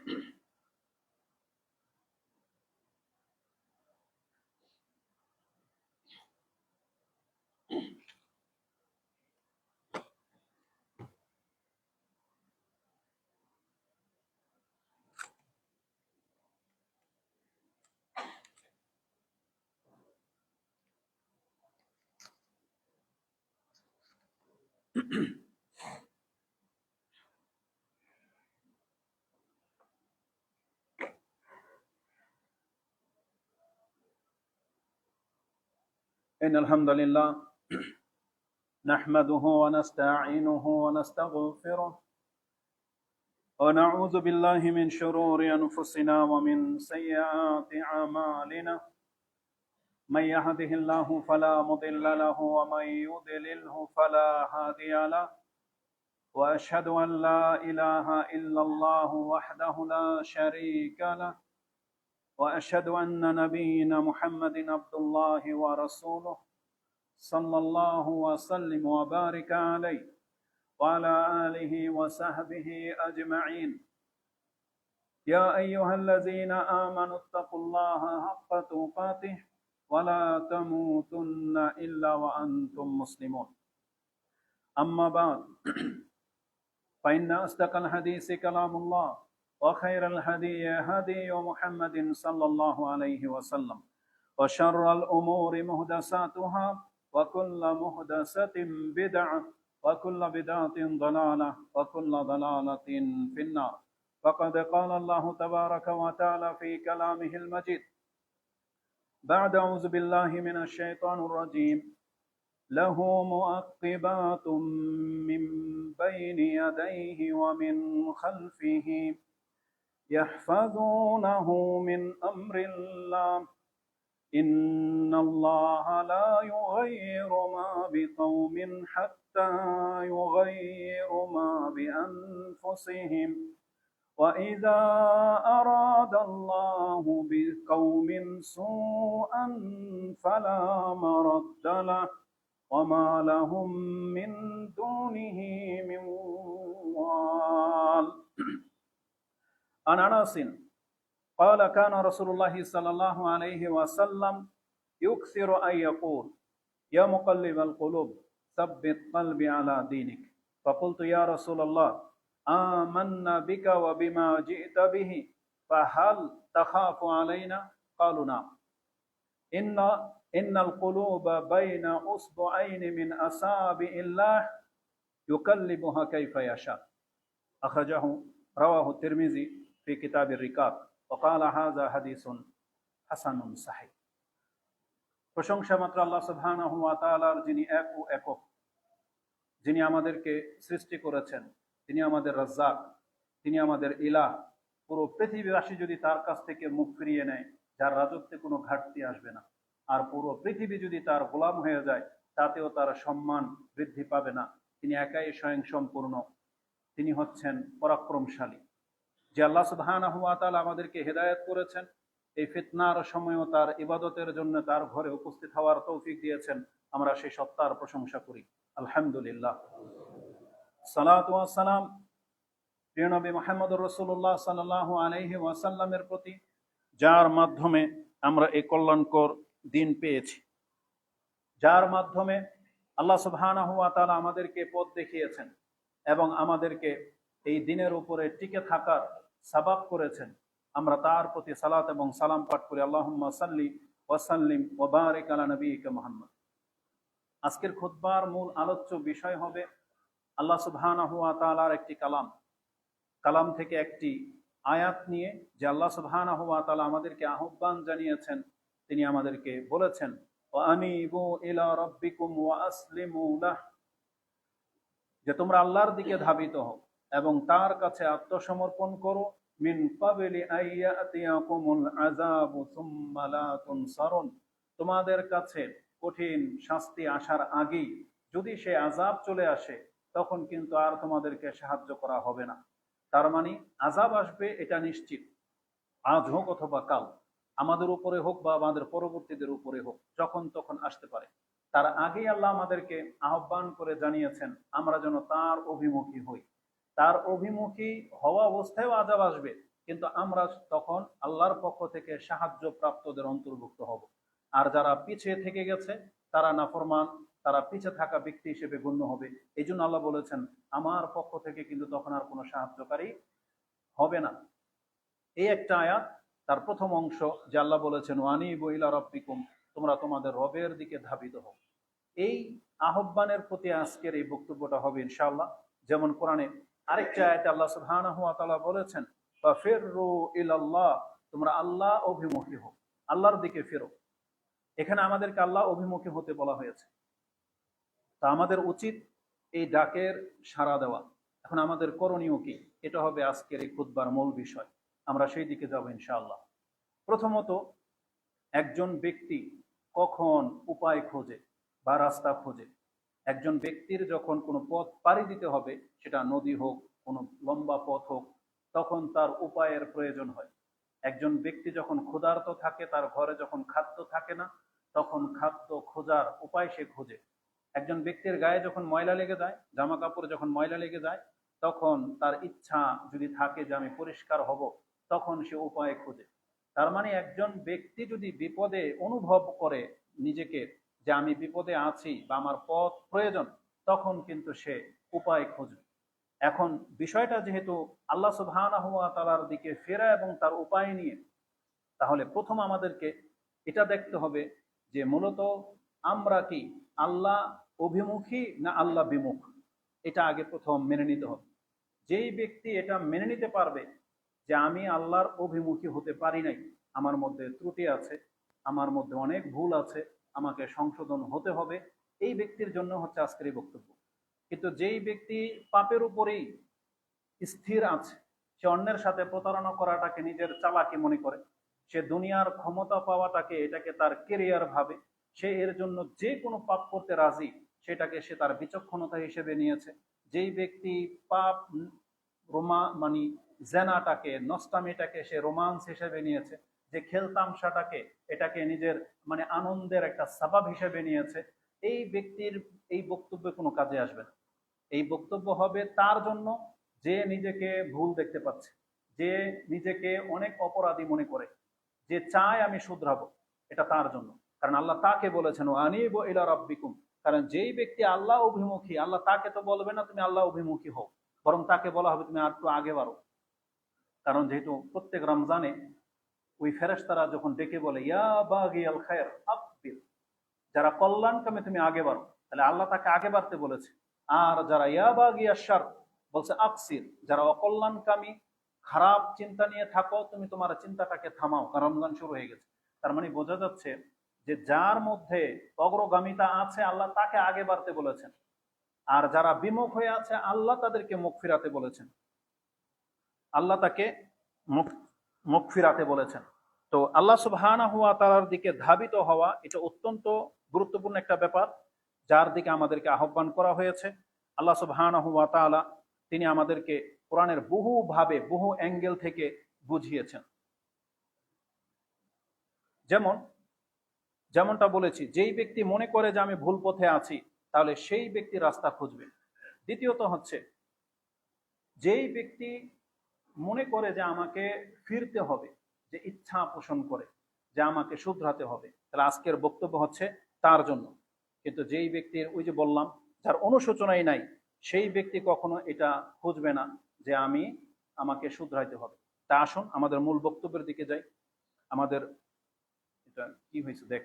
إن الحمد لله نحمده ونستعينه ونستغفره ونعوذ بالله من شرور أنفسنا ومن سيئات أعمالنا من يهده الله فلا مضل له ومن يضلله فلا هادي له وأشهد أن لا إله إلا الله وحده لا شريك له وأشهد أن نبينا محمد عبد الله ورسوله صلى الله وسلم وبارك عليه وعلى آله وصحبه أجمعين يا أيها الذين آمنوا اتقوا الله حق تقاته ولا تموتن إلا وأنتم مسلمون أما بعد فإن أصدق الحديث كلام الله وخير الهدي هدي محمد صلى الله عليه وسلم وشر الأمور محدثاتها وكل محدثة بدعة وكل بدعة ضلالة وكل ضلالة في النار فقد قال الله تبارك وتعالى في كلامه المجيد بعد أعوذ بالله من الشيطان الرجيم له مؤقبات من بين يديه ومن خلفه يحفظونه من أمر الله إن الله لا يغير ما بقوم حتى يغيروا ما بأنفسهم وإذا أراد الله بقوم سوءا فلا مرد له وما لهم من دونه من وال عن أنس قال كان رسول الله صلى الله عليه وسلم يكثر أن يقول يا مقلب القلوب ثبت قلبي على دينك فقلت يا رسول الله آمنا بك وبما جئت به فهل تخاف علينا قالوا نعم إن القلوب بين أصبعين من أصابع الله يقلبها كيف يشاء أخرجه رواه الترمذي في كتاب الرقاق وقال هذا حديث حسن صحيح প্রশংসা মাত্র আল্লাহ সুবহানাহু ওয়া তাআলার, যিনি এক ও একক, যিনি আমাদেরকে সৃষ্টি করেছেন, তিনি আমাদের রাজ্জাক, তিনি আমাদের ইলাহ। পুরো পৃথিবীবাসী যদি তার কাছ থেকে মুখ ফিরিয়ে নেয়, যার রাজত্বে কোনো ঘাটতি আসবে না। আর পুরো পৃথিবী যদি তার গোলাম হয়ে যায়, তাতেও তার সম্মান বৃদ্ধি পাবে না। তিনি একাই স্বয়ং সম্পূর্ণ, তিনি হচ্ছেন পরাক্রমশালী। যে আল্লাহ সুবহানাহু ওয়া তাআলা আমাদেরকে হেদায়েত করেছেন, এই ফিতনার সময়ও তার ইবাদতের জন্য তার ঘরে উপস্থিত হওয়ার তৌফিক দিয়েছেন, আমরা সেই সত্তার প্রশংসা করি, আলহামদুলিল্লাহ। সালাতু ওয়াস সালাম প্রিয় নবী মুহাম্মদুর রাসূলুল্লাহ সাল্লাল্লাহু আলাইহি ওয়াসাল্লামের প্রতি, যার মাধ্যমে আমরা এই কল্যাণকর দিন পেয়েছি, যার মাধ্যমে আল্লাহ সুবহানাহু ওয়া তাআলা আমাদেরকে পথ দেখিয়েছেন এবং আমাদেরকে এই দিনের উপরে টিকে থাকার সাবাব করেছেন। আমরা তার প্রতি সালাত এবং সালাম পাঠ করি। আল্লাহুম্মা সাল্লি ওয়া সাল্লিম ওয়া বারিক আলা নবিয়িকা মুহাম্মদ। আজকের খুতবার মূল আলোচ্য বিষয় হবে আল্লাহ সুবহানাহু ওয়া তাআলার একটি কালাম থেকে একটি আয়াত নিয়ে, যে আল্লাহ সুবহানাহু ওয়া তাআলা আমাদেরকে আহ্বান জানিয়েছেন। তিনি আমাদেরকে বলেছেন ওয়া আনিবু ইলা রাব্বিকুম ওয়া আসলিমু লাহ, যে তোমরা আল্লাহর দিকে ধাবিত হও এবং তার কাছে আত্মসমর্পণ করো। মিন ক্বাবলি আইয়াতিয়াকুমুল আযাবু সুম্মা লা তুনসারুন, তোমাদের কাছে কঠিন শাস্তি আসার আগেই যদি সে আযাব চলে আসে, তখন কিন্তু আর তোমাদেরকে সাহায্য করা হবে না। তার মানে আযাব আসবে, এটা নিশ্চিত, আজ হোক অথবা কাল, আমাদের উপরে হোক বা আমাদের পরবর্তীদের উপরে হোক, যখন তখন আসতে পারে। তার আগেই আল্লাহ আমাদেরকে আহ্বান করে জানিয়েছেন আমরা যেন তার অভিমুখী হই। তার অভিমুখী হওয়া অবস্থায়ও আযাব আসবে, কিন্তু আমরা তখন আল্লাহর পক্ষ থেকে সাহায্য প্রাপ্তদের অন্তর্ভুক্ত হব। আর যারা পিছিয়ে থেকে গেছে তারা নাফরমান, তারা পিছিয়ে থাকা ব্যক্তি হিসেবে গণ্য হবে। এই জন্য আল্লাহ বলেছেন আমার পক্ষ থেকে কিন্তু তখন আর কোনো সাহায্যকারী হবে না। এই একটা আয়াত, তার প্রথম অংশ যে আল্লাহ বলেছেন ওয়ানিবু ইলা রাব্বিকুম, তোমরা তোমাদের রবের দিকে ধাবিত হও। এই আহ্বানের প্রতি আজকের এই বক্তব্যটা হবে ইনশাআল্লাহ। যেমন কোরআনে আরেকটা আয়াতে আল্লাহ সুবহানাহু ওয়া তাআলা বলেছেন ফাফিরু ইলাল্লাহ, তোমরা আল্লাহ অভিমুখী হও, আল্লাহর দিকে ফেরো। এখানে আমাদেরকে আল্লাহ অভিমুখী হতে বলা হয়েছে। তা আমাদের উচিত এই ডাকের সাড়া দেওয়া। এখন আমাদের করণীয় কি, এটা হবে আজকের এই খুতবার মূল বিষয়। আমরা সেই দিকে যাব ইনশাআল্লাহ। প্রথমত, একজন ব্যক্তি কখন উপায় খোঁজে বা রাস্তা খোঁজে? একজন ব্যক্তির যখন কোনো পথ পাড়ি দিতে হবে, সেটা নদী হোক, কোনো লম্বা পথ হোক, তখন তার উপায়ের প্রয়োজন হয়। একজন ব্যক্তি যখন ক্ষুধার্ত থাকে, তার ঘরে যখন খাদ্য থাকে না, তখন খাদ্য খোঁজার উপায় সে খোঁজে। একজন ব্যক্তির গায়ে যখন ময়লা লেগে যায়, জামা কাপড় যখন ময়লা লেগে যায়, তখন তার ইচ্ছা যদি থাকে যে আমি পরিষ্কার হব, তখন সে উপায় খোঁজে। তার মানে একজন ব্যক্তি যদি বিপদে অনুভব করে নিজেকে যে আমি বিপদে আছি বা আমার পথ প্রয়োজন, তখন কিন্তু সে উপায় খোঁজবে। এখন বিষয়টা যেহেতু আল্লাহ সুবহানাহু ওয়া তাআলার দিকে ফেরা এবং তার উপায় নিয়ে, তাহলে প্রথম আমাদেরকে এটা দেখতে হবে যে মূলত আমরা কি আল্লাহ অভিমুখী না আল্লাহ বিমুখ, এটা আগে প্রথম মেনে নিতে হবে। যেই ব্যক্তি এটা মেনে নিতে পারবে যে আমি আল্লাহর অভিমুখী হতে পারি নাই, আমার মধ্যে ত্রুটি আছে, আমার মধ্যে অনেক ভুল আছে, আমাকে সংশোধন হতে হবে, এই ব্যক্তির জন্য হচ্ছে আজকের এই বক্তব্য। কিন্তু যেই ব্যক্তি পাপের উপরেই স্থির আছে, সে অন্যের সাথে প্রতারণা করাটাকে নিজের চালাকি মনে করে, সে দুনিয়ার ক্ষমতা পাওয়াটাকে এটাকে তার কেরিয়ার ভাবে, সে এর জন্য যে কোনো পাপ করতে রাজি, সেটাকে সে তার বিচক্ষণতা হিসেবে নিয়েছে। যেই ব্যক্তি পাপ মানে জেনাটাকে, নষ্টামিটাকে সে রোমান্স হিসেবে নিয়েছে, যে খেলতামশাটাকে এটাকে নিজের মানে আনন্দের একটা সাবাব হিসেবে নিয়েছে, এই ব্যক্তির এই বক্তব্যে কোনো কাজে আসবে না। এই বক্তব্য হবে তার জন্য যে নিজেকে ভুল দেখতে পাচ্ছে, যে নিজেকে অনেক অপরাধী মনে করে, যে চায় আমি শুধরাবো, এটা তার জন্য। কারণ আল্লাহ তাকে বলেছেন আনিবু ইলা রাব্বিকুম। কারণ যেই ব্যক্তি আল্লাহ অভিমুখী, আল্লাহ তাকে তো বলবে না তুমি আল্লাহ অভিমুখী হও, বরং তাকে বলা হবে তুমি আর একটু আগে বাড়ো। কারণ যেহেতু প্রত্যেক রমজানে ওই ফেরেশতারা যখন ডেকে বলে ইয়া বাগিয়াল খায়র আকবির, যারা কল্যাণকামী তুমি আগে বাড়ো, তাহলে আল্লাহ তাকে আগে বাড়তে বলেছে। আর যারা ইয়া বাগিয়াশ শার বলছে আকসির, যারা অকল্যাণকামী খারাপ চিন্তা নিয়ে থাকো, তুমি তোমার চিন্তাটাকে থামাও, কারণ রমজান শুরু হয়ে গেছে। তার মানে বোঝা যাচ্ছে যে যার মধ্যে অগ্রগামিতা আছে আল্লাহ তাকে আগে বাড়তে বলেছেন, আর যারা বিমুখ হয়ে আছে আল্লাহ তাদেরকে মুখ ফিরাতে বলেছেন, আল্লাহ তাকে মুখ মুখ ফিরাতে বলেছেন। তো আল্লাহ সুবহানাহু ওয়া তাআলার দিকে ধাবিত হওয়া এটা অত্যন্ত গুরুত্বপূর্ণ একটা ব্যাপার, যার দিকে আমাদেরকে আহ্বান করা হয়েছে। আল্লাহ সুবহানাহু ওয়া তাআলা তিনি আমাদেরকে কোরআনের বহু ভাবে বহু অ্যাঙ্গেল থেকে বুঝিয়েছেন। যেমনটা বলেছি, যেই ব্যক্তি মনে করে যে আমি ভুল পথে আছি, তাহলে সেই ব্যক্তি রাস্তা খুঁজবে। দ্বিতীয়ত হচ্ছে যেই ব্যক্তি মনে করে যে আমাকে ফিরতে হবে, যে ইচ্ছা পোষণ করে যে আমাকে শুধরাতে হবে, তাহলে আজকের বক্তব্য হচ্ছে তার জন্য। কিন্তু যেই ব্যক্তির ওই যে বললাম যার অনুশোচনাই নাই, সেই ব্যক্তি কখনো এটা খুঁজবে না যে আমাকে শুধরাইতে হবে। তা আসুন আমাদের মূল বক্তব্যের দিকে যাই। আমাদের এটা কি হয়েছে দেখ,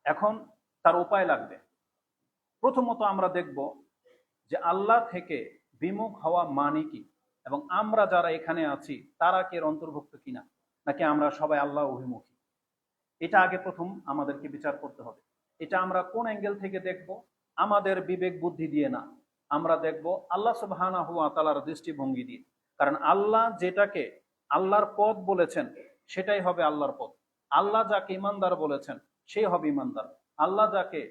এখন তার উপায় লাগবে। প্রথমত আমরা দেখব যে আল্লাহ থেকে বিমুখ হওয়া মানে কি, এবং আমরা যারা এখানে আছি তারা কি এর অন্তর্ভুক্ত কিনা, নাকি আমরা সবাই আল্লাহ অভিমুখী। এটা আগে প্রথম আমাদেরকে বিচার করতে হবে। এটা আমরা কোন অ্যাঙ্গেল থেকে দেখব? আমাদের বিবেক বুদ্ধি দিয়ে না, আমরা দেখব আল্লাহ সুবহানাহু ওয়া তাআলার দৃষ্টিভঙ্গি দিয়ে। কারণ আল্লাহ যেটাকে আল্লাহর পথ বলেছেন সেটাই হবে আল্লাহর পথ। আল্লাহ যাকে ইমানদার বলেছেন সেই হবে ইমানদার। আল্লাহ যাকে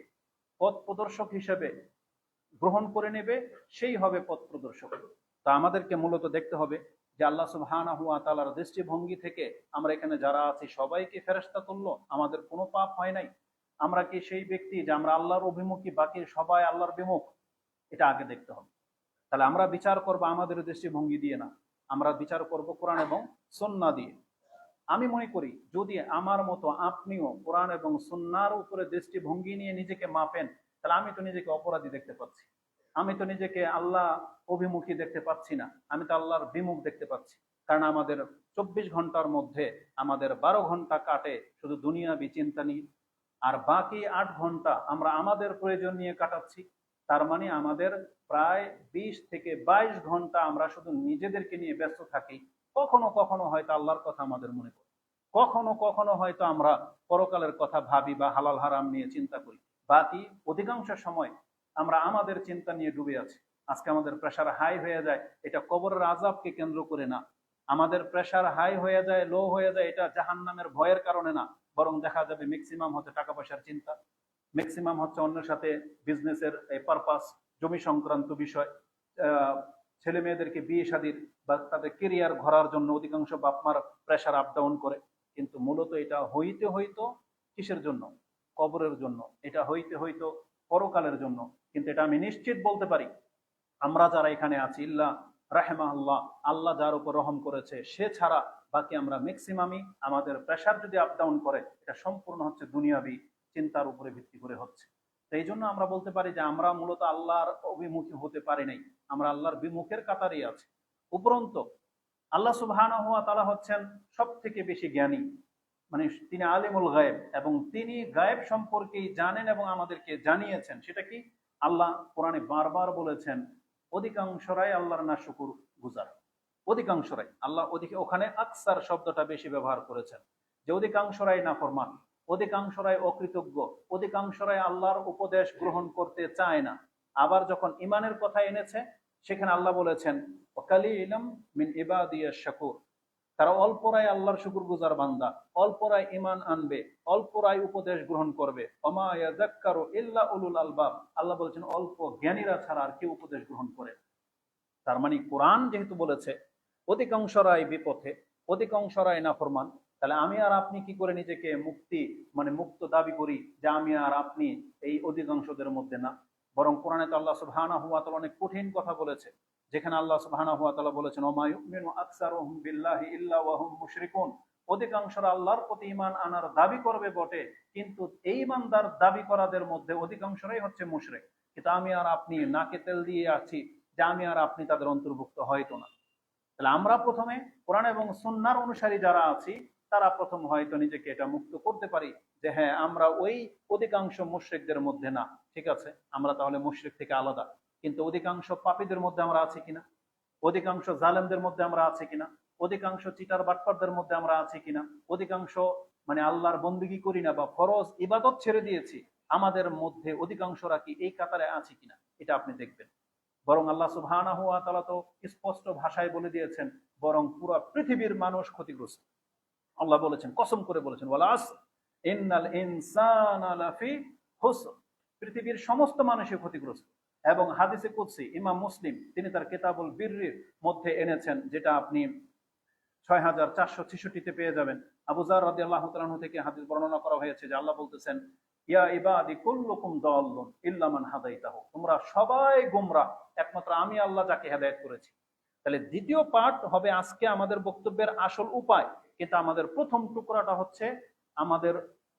পথ প্রদর্শক হিসেবে গ্রহণ করে নেবে সেই হবে পথ প্রদর্শক। তা আমাদেরকে মূলত দেখতে হবে যে আল্লাহ সুবহানাহু ওয়া তাআলার দৃষ্টিভঙ্গি থেকে আমরা এখানে যারা আছি সবাইকে ফেরেশতা তুল্য, আমাদের কোনো পাপ হয় নাই, আমরা কি সেই ব্যক্তি যে আমরা আল্লাহর অভিমুখী, বাকি সবাই আল্লাহর বিমুখ, এটা আগে দেখতে হবে। তাহলে আমরা বিচার করব আমাদের দৃষ্টিভঙ্গি দিয়ে না, আমরা বিচার করব কোরআন এবং সুন্নাহ দিয়ে। আমি মনে করি যদি আমার মতো আপনিও কোরআন এবং সুন্নাহর উপরে দৃষ্টিভঙ্গি নিয়ে নিজেকে মাপেন, তাহলে আমি তো নিজেকে অপরাধী দেখতে পাচ্ছি, আমি তো নিজেকে আল্লাহ অভিমুখী দেখতে পাচ্ছি না, আমি তো আল্লাহর বিমুখ দেখতে পাচ্ছি। কারণ আমাদের 24 ঘন্টার মধ্যে আমাদের 12 ঘন্টা কাটে শুধু দুনিয়াবি চিন্তা নিয়ে, আর বাকি 8 ঘন্টা আমরা আমাদের প্রয়োজন নিয়ে কাটাচ্ছি। তার মানে আমাদের প্রায় 20 থেকে 22 ঘন্টা আমরা শুধু নিজেদেরকে নিয়ে ব্যস্ত থাকি। কখনো কখনো হয়তো আল্লাহর কথা আমাদের মনে পড়ে, কখনো কখনো হয়তো আমরা পরকালের কথা ভাবি বা হালাল হারাম নিয়ে চিন্তা করি। বাকি অধিকাংশ সময় আমরা আমাদের চিন্তা নিয়ে ডুবে আছি। আজকে আমাদের প্রেশার হাই হয়ে যায়, এটা কবরের আযাবকে কেন্দ্র করে না। আমাদের প্রেশার হাই হয়ে যায়, লো হয়ে যায়, এটা জাহান্নামের ভয়ের কারণে না, বরং দেখা যাবে ম্যাক্সিমাম হচ্ছে টাকা পয়সার চিন্তা, ম্যাক্সিমাম হচ্ছে অন্যের সাথে বিজনেসের পারপাস, জমি সংক্রান্ত বিষয়, ছেলে মেয়েদেরকে বিয়ে শাদীর বা তাদের কেরিয়ার গড়ার জন্য অধিকাংশ বাপমার প্রেশার আপ ডাউন করে। কিন্তু মূলত এটা হইতে হইতো কিসের জন্য? কবরের জন্য। এটা হইতে হইতো পরকালের জন্য। কিন্তু এটা আমি নিশ্চিত বলতে পারি, আমরা যারা এখানে আছি, ইল্লা রাহেমাহুল্লাহ, আল্লাহ যার উপর রহম করেছে সে ছাড়া বাকি আমরা ম্যাক্সিমামই আমাদের প্রেশার যদি আপ ডাউন করে, এটা সম্পূর্ণ হচ্ছে দুনিয়াবি চিন্তার উপরে ভিত্তি করে হচ্ছে। তো এই জন্য আমরা বলতে পারি যে আমরা মূলত আল্লাহর অভিমুখী হতে পারি নাই, আমরা আল্লাহর বিমুখের কাতারেই আছি। উপরন্ত আল্লাহ সুবহানাহু ওয়া তাআলা হচ্ছেন সব থেকে বেশি জ্ঞানী, মানে তিনি আলিমুল গায়েব, এবং তিনি গায়েব সম্পর্কেই জানেন এবং আমাদেরকে জানিয়েছেন। সেটা কি? আল্লাহ কোরআনে বারবার বলেছেন অধিকাংশরাই আল্লাহর না শুকুর গুজার। অধিকাংশরাই আল্লাহ, ওখানে আকসার শব্দটা বেশি ব্যবহার করেছেন, যে অধিকাংশরাই নাফরমান, অধিকাংশরাই অকৃতজ্ঞ, অধিকাংশরাই আল্লাহর উপদেশ গ্রহণ করতে চায় না। আবার যখন ইমানের কথা এনেছে সেখানে আল্লাহ বলেছেন ওয়াকালিলাম মিন ইবাদিয়াশ শাকুর, তারা অল্পরাই আল্লাহর শুকরগুজার বান্দা, অল্পরাই ঈমান আনবে, অল্পরাই উপদেশ গ্রহণ করবে। ওমা ইয়াযাক্কারু ইল্লা উলুল আলবাব, আল্লাহ বলেছেন অল্প জ্ঞানীরা ছাড়া আর কেউ উপদেশ গ্রহণ করে। তার মানে কোরআন যেহেতু বলেছে অধিকাংশরাই বিপথে, অধিকাংশরাই নাফরমান, তাহলে আমি আর আপনি কি করে নিজেকে মুক্ত দাবি করি যে আমি আর আপনি এই অধিকাংশদের মধ্যে না? বরং কোরআনে তো আল্লাহ সুবহানাহু ওয়া তাআলা অনেক কঠিন কথা বলেছে, যেখানে আল্লাহ সুবহানাহু ওয়া তাআলা বলেছেন ওমা ইউমিনু আকসারুহুম বিল্লাহি ইল্লা ওয়া হুম মুশরিকুন, অধিকাংশরা আল্লাহর প্রতি ঈমান আনার দাবি করবে বটে, কিন্তু এই ঈমানদার দাবি করাদের মধ্যে অধিকাংশরাই হচ্ছে মুশরিক। কিন্তু আমি আর আপনি নাকে তেল দিয়ে আছি যে আমি আর আপনি তাদের অন্তর্ভুক্ত হয়তো না। তাহলে আমরা প্রথমে কোরআন এবং সুন্নাহর অনুসারী যারা আছি তারা প্রথম হয়তো নিজেকে এটা মুক্ত করতে পারি যে হ্যাঁ আমরা ওই অধিকাংশ মুশরিকদের মধ্যে না। ঠিক আছে, আমরা তাহলে মুশরিক থেকে আলাদা, কিন্তু অধিকাংশ পাপীদের মধ্যে আমরা আছি কিনা, অধিকাংশ জালেমদের মধ্যে আমরা আছি কিনা, অধিকাংশ চিটার বাটপারদের মধ্যে আমরা আছি কিনা, অধিকাংশ আল্লাহর বন্দেগী করি না বা ফরজ ইবাদত ছেড়ে দিয়েছি, আমাদের মধ্যে অধিকাংশরা কি এই কাতারে আছে কিনা, এটা আপনি দেখবেন। বরং আল্লাহ সুবহানাহু ওয়া তাআলা তো স্পষ্ট ভাষায় বলে দিয়েছেন বরং পুরো পৃথিবীর মানুষ ক্ষতিগ্রস্ত। আল্লাহ বলেছেন, কসম করে বলেছেন, ওয়াল আসর ইন্নাল ইনসানা লাফি খুসর, পৃথিবীর সমস্ত মানুষই ক্ষতিগ্রস্ত। এবং হাদিসে কুদসি ইমাম মুসলিম তিনি তার কিতাবুল বিররির মধ্যে এনেছেন, যেটা আপনি 6466-তে পেয়ে যাবেন। আবু যার রাদিয়াল্লাহু তাআলা আনহু থেকে হাদিস বর্ণনা করা হয়েছে যে আল্লাহ বলতেছেন ইয়া ইবাদি কুল্লুকুম দাল্লুন ইল্লা মান হাদাইতাহু, তোমরা সবাই গোমরাহ একমাত্র আমি আল্লাহ যাকে হেদায়েত করেছি। তাহলে দ্বিতীয় পার্ট হবে আজকে আমাদের বক্তব্যের আসল উপায়, কিন্তু আমাদের প্রথম টুকরাটা হচ্ছে আমাদের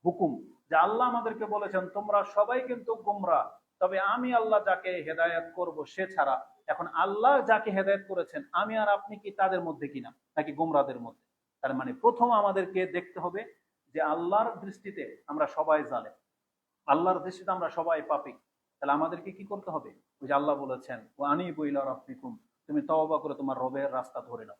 হুকুম, যে আল্লাহ আমাদেরকে বলেছেন তোমরা সবাই কিন্তু গোমরাহ, তবে আমি আল্লাহ যাকে হেদায়েত করব সে ছাড়া। এখন আল্লাহ যাকে হেদায়েত করেছেন আমি আর আপনি কি তাদের মধ্যে কিনা, নাকি গোমরাহদের মধ্যে? তার মানে প্রথম আমাদেরকে দেখতে হবে যে আল্লাহর দৃষ্টিতে আমরা সবাই জালেম, আল্লাহর দৃষ্টিতে আমরা সবাই পাপী। তাহলে আমাদেরকে কি করতে হবে? ওই যে আল্লাহ বলেছেন ওয়া আনিবু ইলা রাব্বিকুম, তুমি তওবা করে তোমার রবের রাস্তা ধরে নাও।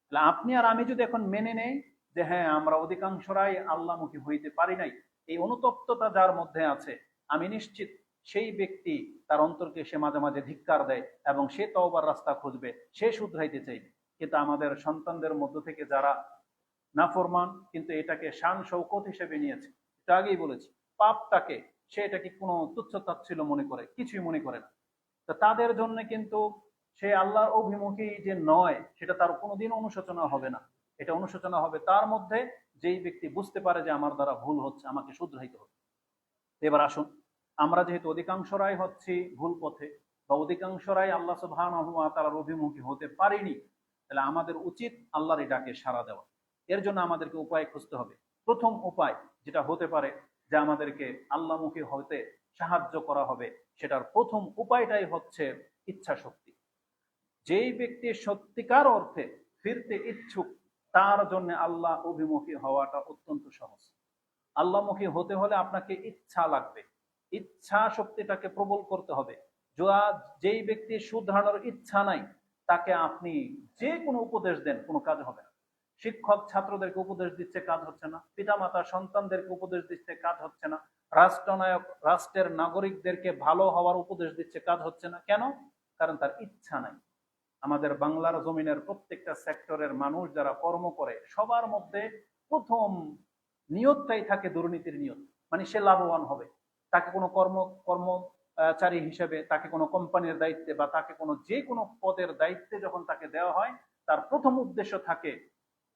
তাহলে আপনি আর আমি যদি এখন মেনে নেই যে হ্যাঁ আমরা অধিকাংশরাই আল্লাহমুখী হইতে পারি নাই, এই অনুতপ্ততা যার মধ্যে আছে, আমি নিশ্চিত সেই ব্যক্তি তার অন্তরকে সে মাঝে মাঝে ধিক্কার দেয় এবং সে তওবার রাস্তা খুঁজবে, সে শুধরাইতে চাইবে। কিন্তু আমাদের সন্তানদের মধ্য থেকে যারা নাফরমান, কিন্তু এটাকে শান শৌকত হিসেবে নিয়েছে, এটা আগেই বলেছি, পাপটাকে সে এটাকে কোনো তুচ্ছ তাচ্ছিল্য মনে করে, কিছুই মনে করে না। তো তাদের জন্য কিন্তু সে আল্লাহর অভিমুখী যে নয় সেটা তার কোনোদিন অনুশোচনা হবে না। এটা অনুশোচনা হবে তার মধ্যে যেই ব্যক্তি বুঝতে পারে যে আমার দ্বারা ভুল হচ্ছে, আমাকে শুধরাইতে হবে। এবার আসুন, আমরা যেহেতু অধিকাংশরাই হচ্ছি ভুল পথে, বা অধিকাংশরাই আল্লাহ সুবহানাহু ওয়া তাআলার অভিমুখী হতে পারিনি, তাহলে আমাদের উচিত আল্লাহর এই ডাকে সাড়া দেওয়া। এর জন্য আমাদেরকে উপায় খুঁজতে হবে। প্রথম উপায় যেটা হতে পারে যে আমাদেরকে আল্লাহমুখী হতে সাহায্য করা হবে, সেটার প্রথম উপায়টাই হচ্ছে ইচ্ছা শক্তি। যেই ব্যক্তি সত্যিকার অর্থে ফিরতে ইচ্ছুক, তার জন্য আল্লাহ অভিমুখী হওয়াটা অত্যন্ত সহজ। আল্লাহমুখী হতে হলে আপনাকে ইচ্ছা লাগবে, ইচ্ছা শক্তিটাকে প্রবল করতে হবে। যেই ব্যক্তি শুধরানোর ইচ্ছা নাই, তাকে আপনি যে কোনো উপদেশ দেন কোনো কাজ হবে না। শিক্ষক ছাত্রদেরকে উপদেশ দিচ্ছে, কাজ হচ্ছে না। পিতামাতা সন্তানদেরকে উপদেশ দিচ্ছে, কাজ হচ্ছে না। রাষ্ট্রনায়ক রাষ্ট্রের নাগরিকদেরকে ভালো হওয়ার উপদেশ দিচ্ছে, কাজ হচ্ছে না। কেন? কারণ তার ইচ্ছা নাই। আমাদের বাংলার জমিনের প্রত্যেকটা সেক্টরের মানুষ যারা কর্ম করে, সবার মধ্যে প্রথম নিয়তটাই থাকে দুর্নীতির নিয়ত, মানে সে লাভবান হবে। তাকে কোনো কর্মচারী হিসেবে, তাকে কোনো কোম্পানির দায়িত্বে বা তাকে কোনো যে কোনো পদের দায়িত্বে যখন তাকে দেওয়া হয়, তার প্রথম উদ্দেশ্য থাকে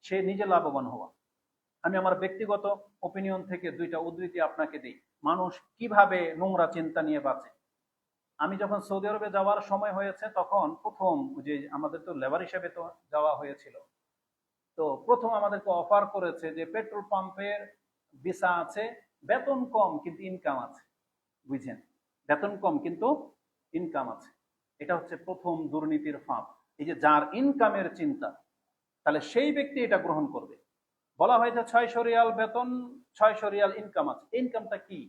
সে নিজে লাভবান হওয়া। আমি আমার ব্যক্তিগত ওপিনিয়ন থেকে দুইটা উদ্ধৃতি আপনাকে দিই, মানুষ কিভাবে নোংরা চিন্তা নিয়ে বাঁচে। আমি যখন সৌদি আরবে যাওয়ার সময় হয়েছে, তখন প্রথম যে আমাদের তো লেবার হিসেবে তো যাওয়া হয়েছিল, তো প্রথম আমাদেরকে অফার করেছে যে পেট্রোল পাম্পের ভিসা আছে, বেতন কম কিন্তু ইনকাম আছে। বুঝছেন? বেতন কম কিন্তু ইনকাম আছে। এটা হচ্ছে প্রথম দুর্নীতির ফাঁদ। এই যে যার ইনকামের চিন্তা, তাহলে সেই ব্যক্তি এটা গ্রহণ করবে। বলা হয়েছে 600 রিয়াল বেতন, 600 রিয়াল ইনকাম আছে। ইনকামটা কি?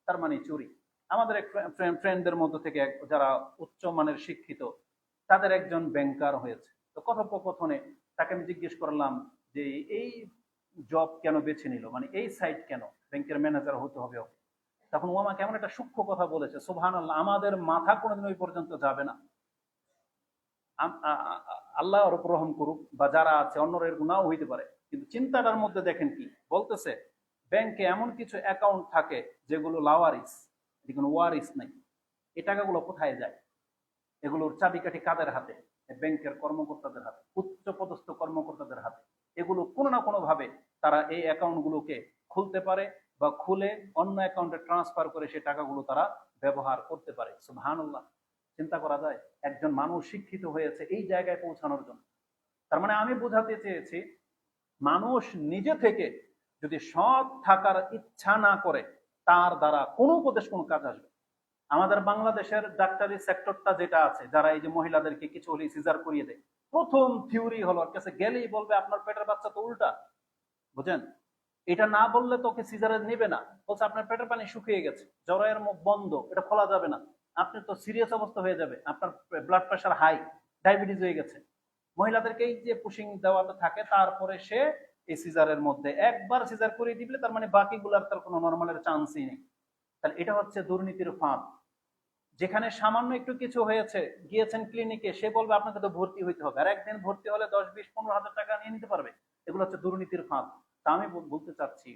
তার মানে চুরি। আমাদের এক ফ্রেন্ডদের মধ্য থেকে যারা উচ্চ মানের শিক্ষিত, তাদের একজন ব্যাংকার হয়েছে। তো কথোপকথনে তাকে আমি জিজ্ঞেস করলাম যে এই জব কেন বেছে নিল, মানে এই সাইট কেন, ব্যাংকের ম্যানেজার হতে হবে ওকে। তখন ও আমাকে এমন একটা সূক্ষ্ম কথা বলেছে, সুবহানাল্লাহ, আমাদের মাথা কোনোদিন ওই পর্যন্ত যাবে না। আল্লাহ ওর উপর রহম করুক, বা যারা আছে অন্যরা এর গুনাও হইতে পারে, কিন্তু চিন্তাটার মধ্যে দেখেন কি বলতেছে, ব্যাংকে এমন কিছু অ্যাকাউন্ট থাকে যেগুলো লাওয়ারিস, কোনো ওয়ারিস নাই। এই টাকাগুলো কোথায় যায়? এগুলোর চাবিকাঠি কাদের হাতে? ব্যাংকের কর্মকর্তাদের হাতে, উচ্চ পদস্থ কর্মকর্তাদের হাতে। এগুলো কোনো না কোনো ভাবে তারা এই অ্যাকাউন্টগুলোকে খুলতে পারে, বা খুলে অন্য অ্যাকাউন্টে ট্রান্সফার করে সেই টাকাগুলো তারা ব্যবহার করতে পারে। সুবহানাল্লাহ, চিন্তা করা যায় একজন মানুষ শিক্ষিত হয়েছে এই জায়গায় পৌঁছানোর জন্য। তার মানে আমি বোঝাতে চেয়েছি, মানুষ নিজে থেকে যদি সৎ থাকার ইচ্ছা না করে, তার দ্বারা কোনো উপদেশ কোনো কাজ আসবে। আমাদের বাংলাদেশের ডাক্তারি সেক্টরটা যেটা আছে, যারা এই যে মহিলাদেরকে কিছু হলেই সিজার করিয়ে দেয়, প্রথম থিওরি হলো কাছে গেলেই বলবে আপনার পেটের বাচ্চা তো উল্টা। বুঝেন? এটা না বললে তোকে সিজারে নেবে না, বলছে আপনার পেটের পানি শুকিয়ে গেছে, জরায়ের মুখ বন্ধ, এটা খোলা যাবে না, আপনি তো সিরিয়াস অবস্থা হয়ে যাবে, আপনার ব্লাড প্রেশার হাই, ডায়াবেটিস হয়ে গেছে। মহিলাদেরকে এই যে পুশিং দেওয়াতে থাকে, তারপরে সে এই সিজারের মধ্যে একবার সিজার করে দিলে তার মানে বাকিগুলার তার কোনো নর্মালের চান্সই নেই। তাহলে এটা হচ্ছে দুর্নীতির ফাঁদ। যেখানে সামান্য একটু কিছু হয়েছে, গিয়েছেন ক্লিনিকে, সে বলবে আপনাকে তো ভর্তি হইতে হবে, আর একদিন ভর্তি হলে 10, 20, 15 হাজার টাকা নিয়ে নিতে পারবে। এগুলো হচ্ছে দুর্নীতির ফাঁদ। তা আমি বলতে চাচ্ছি,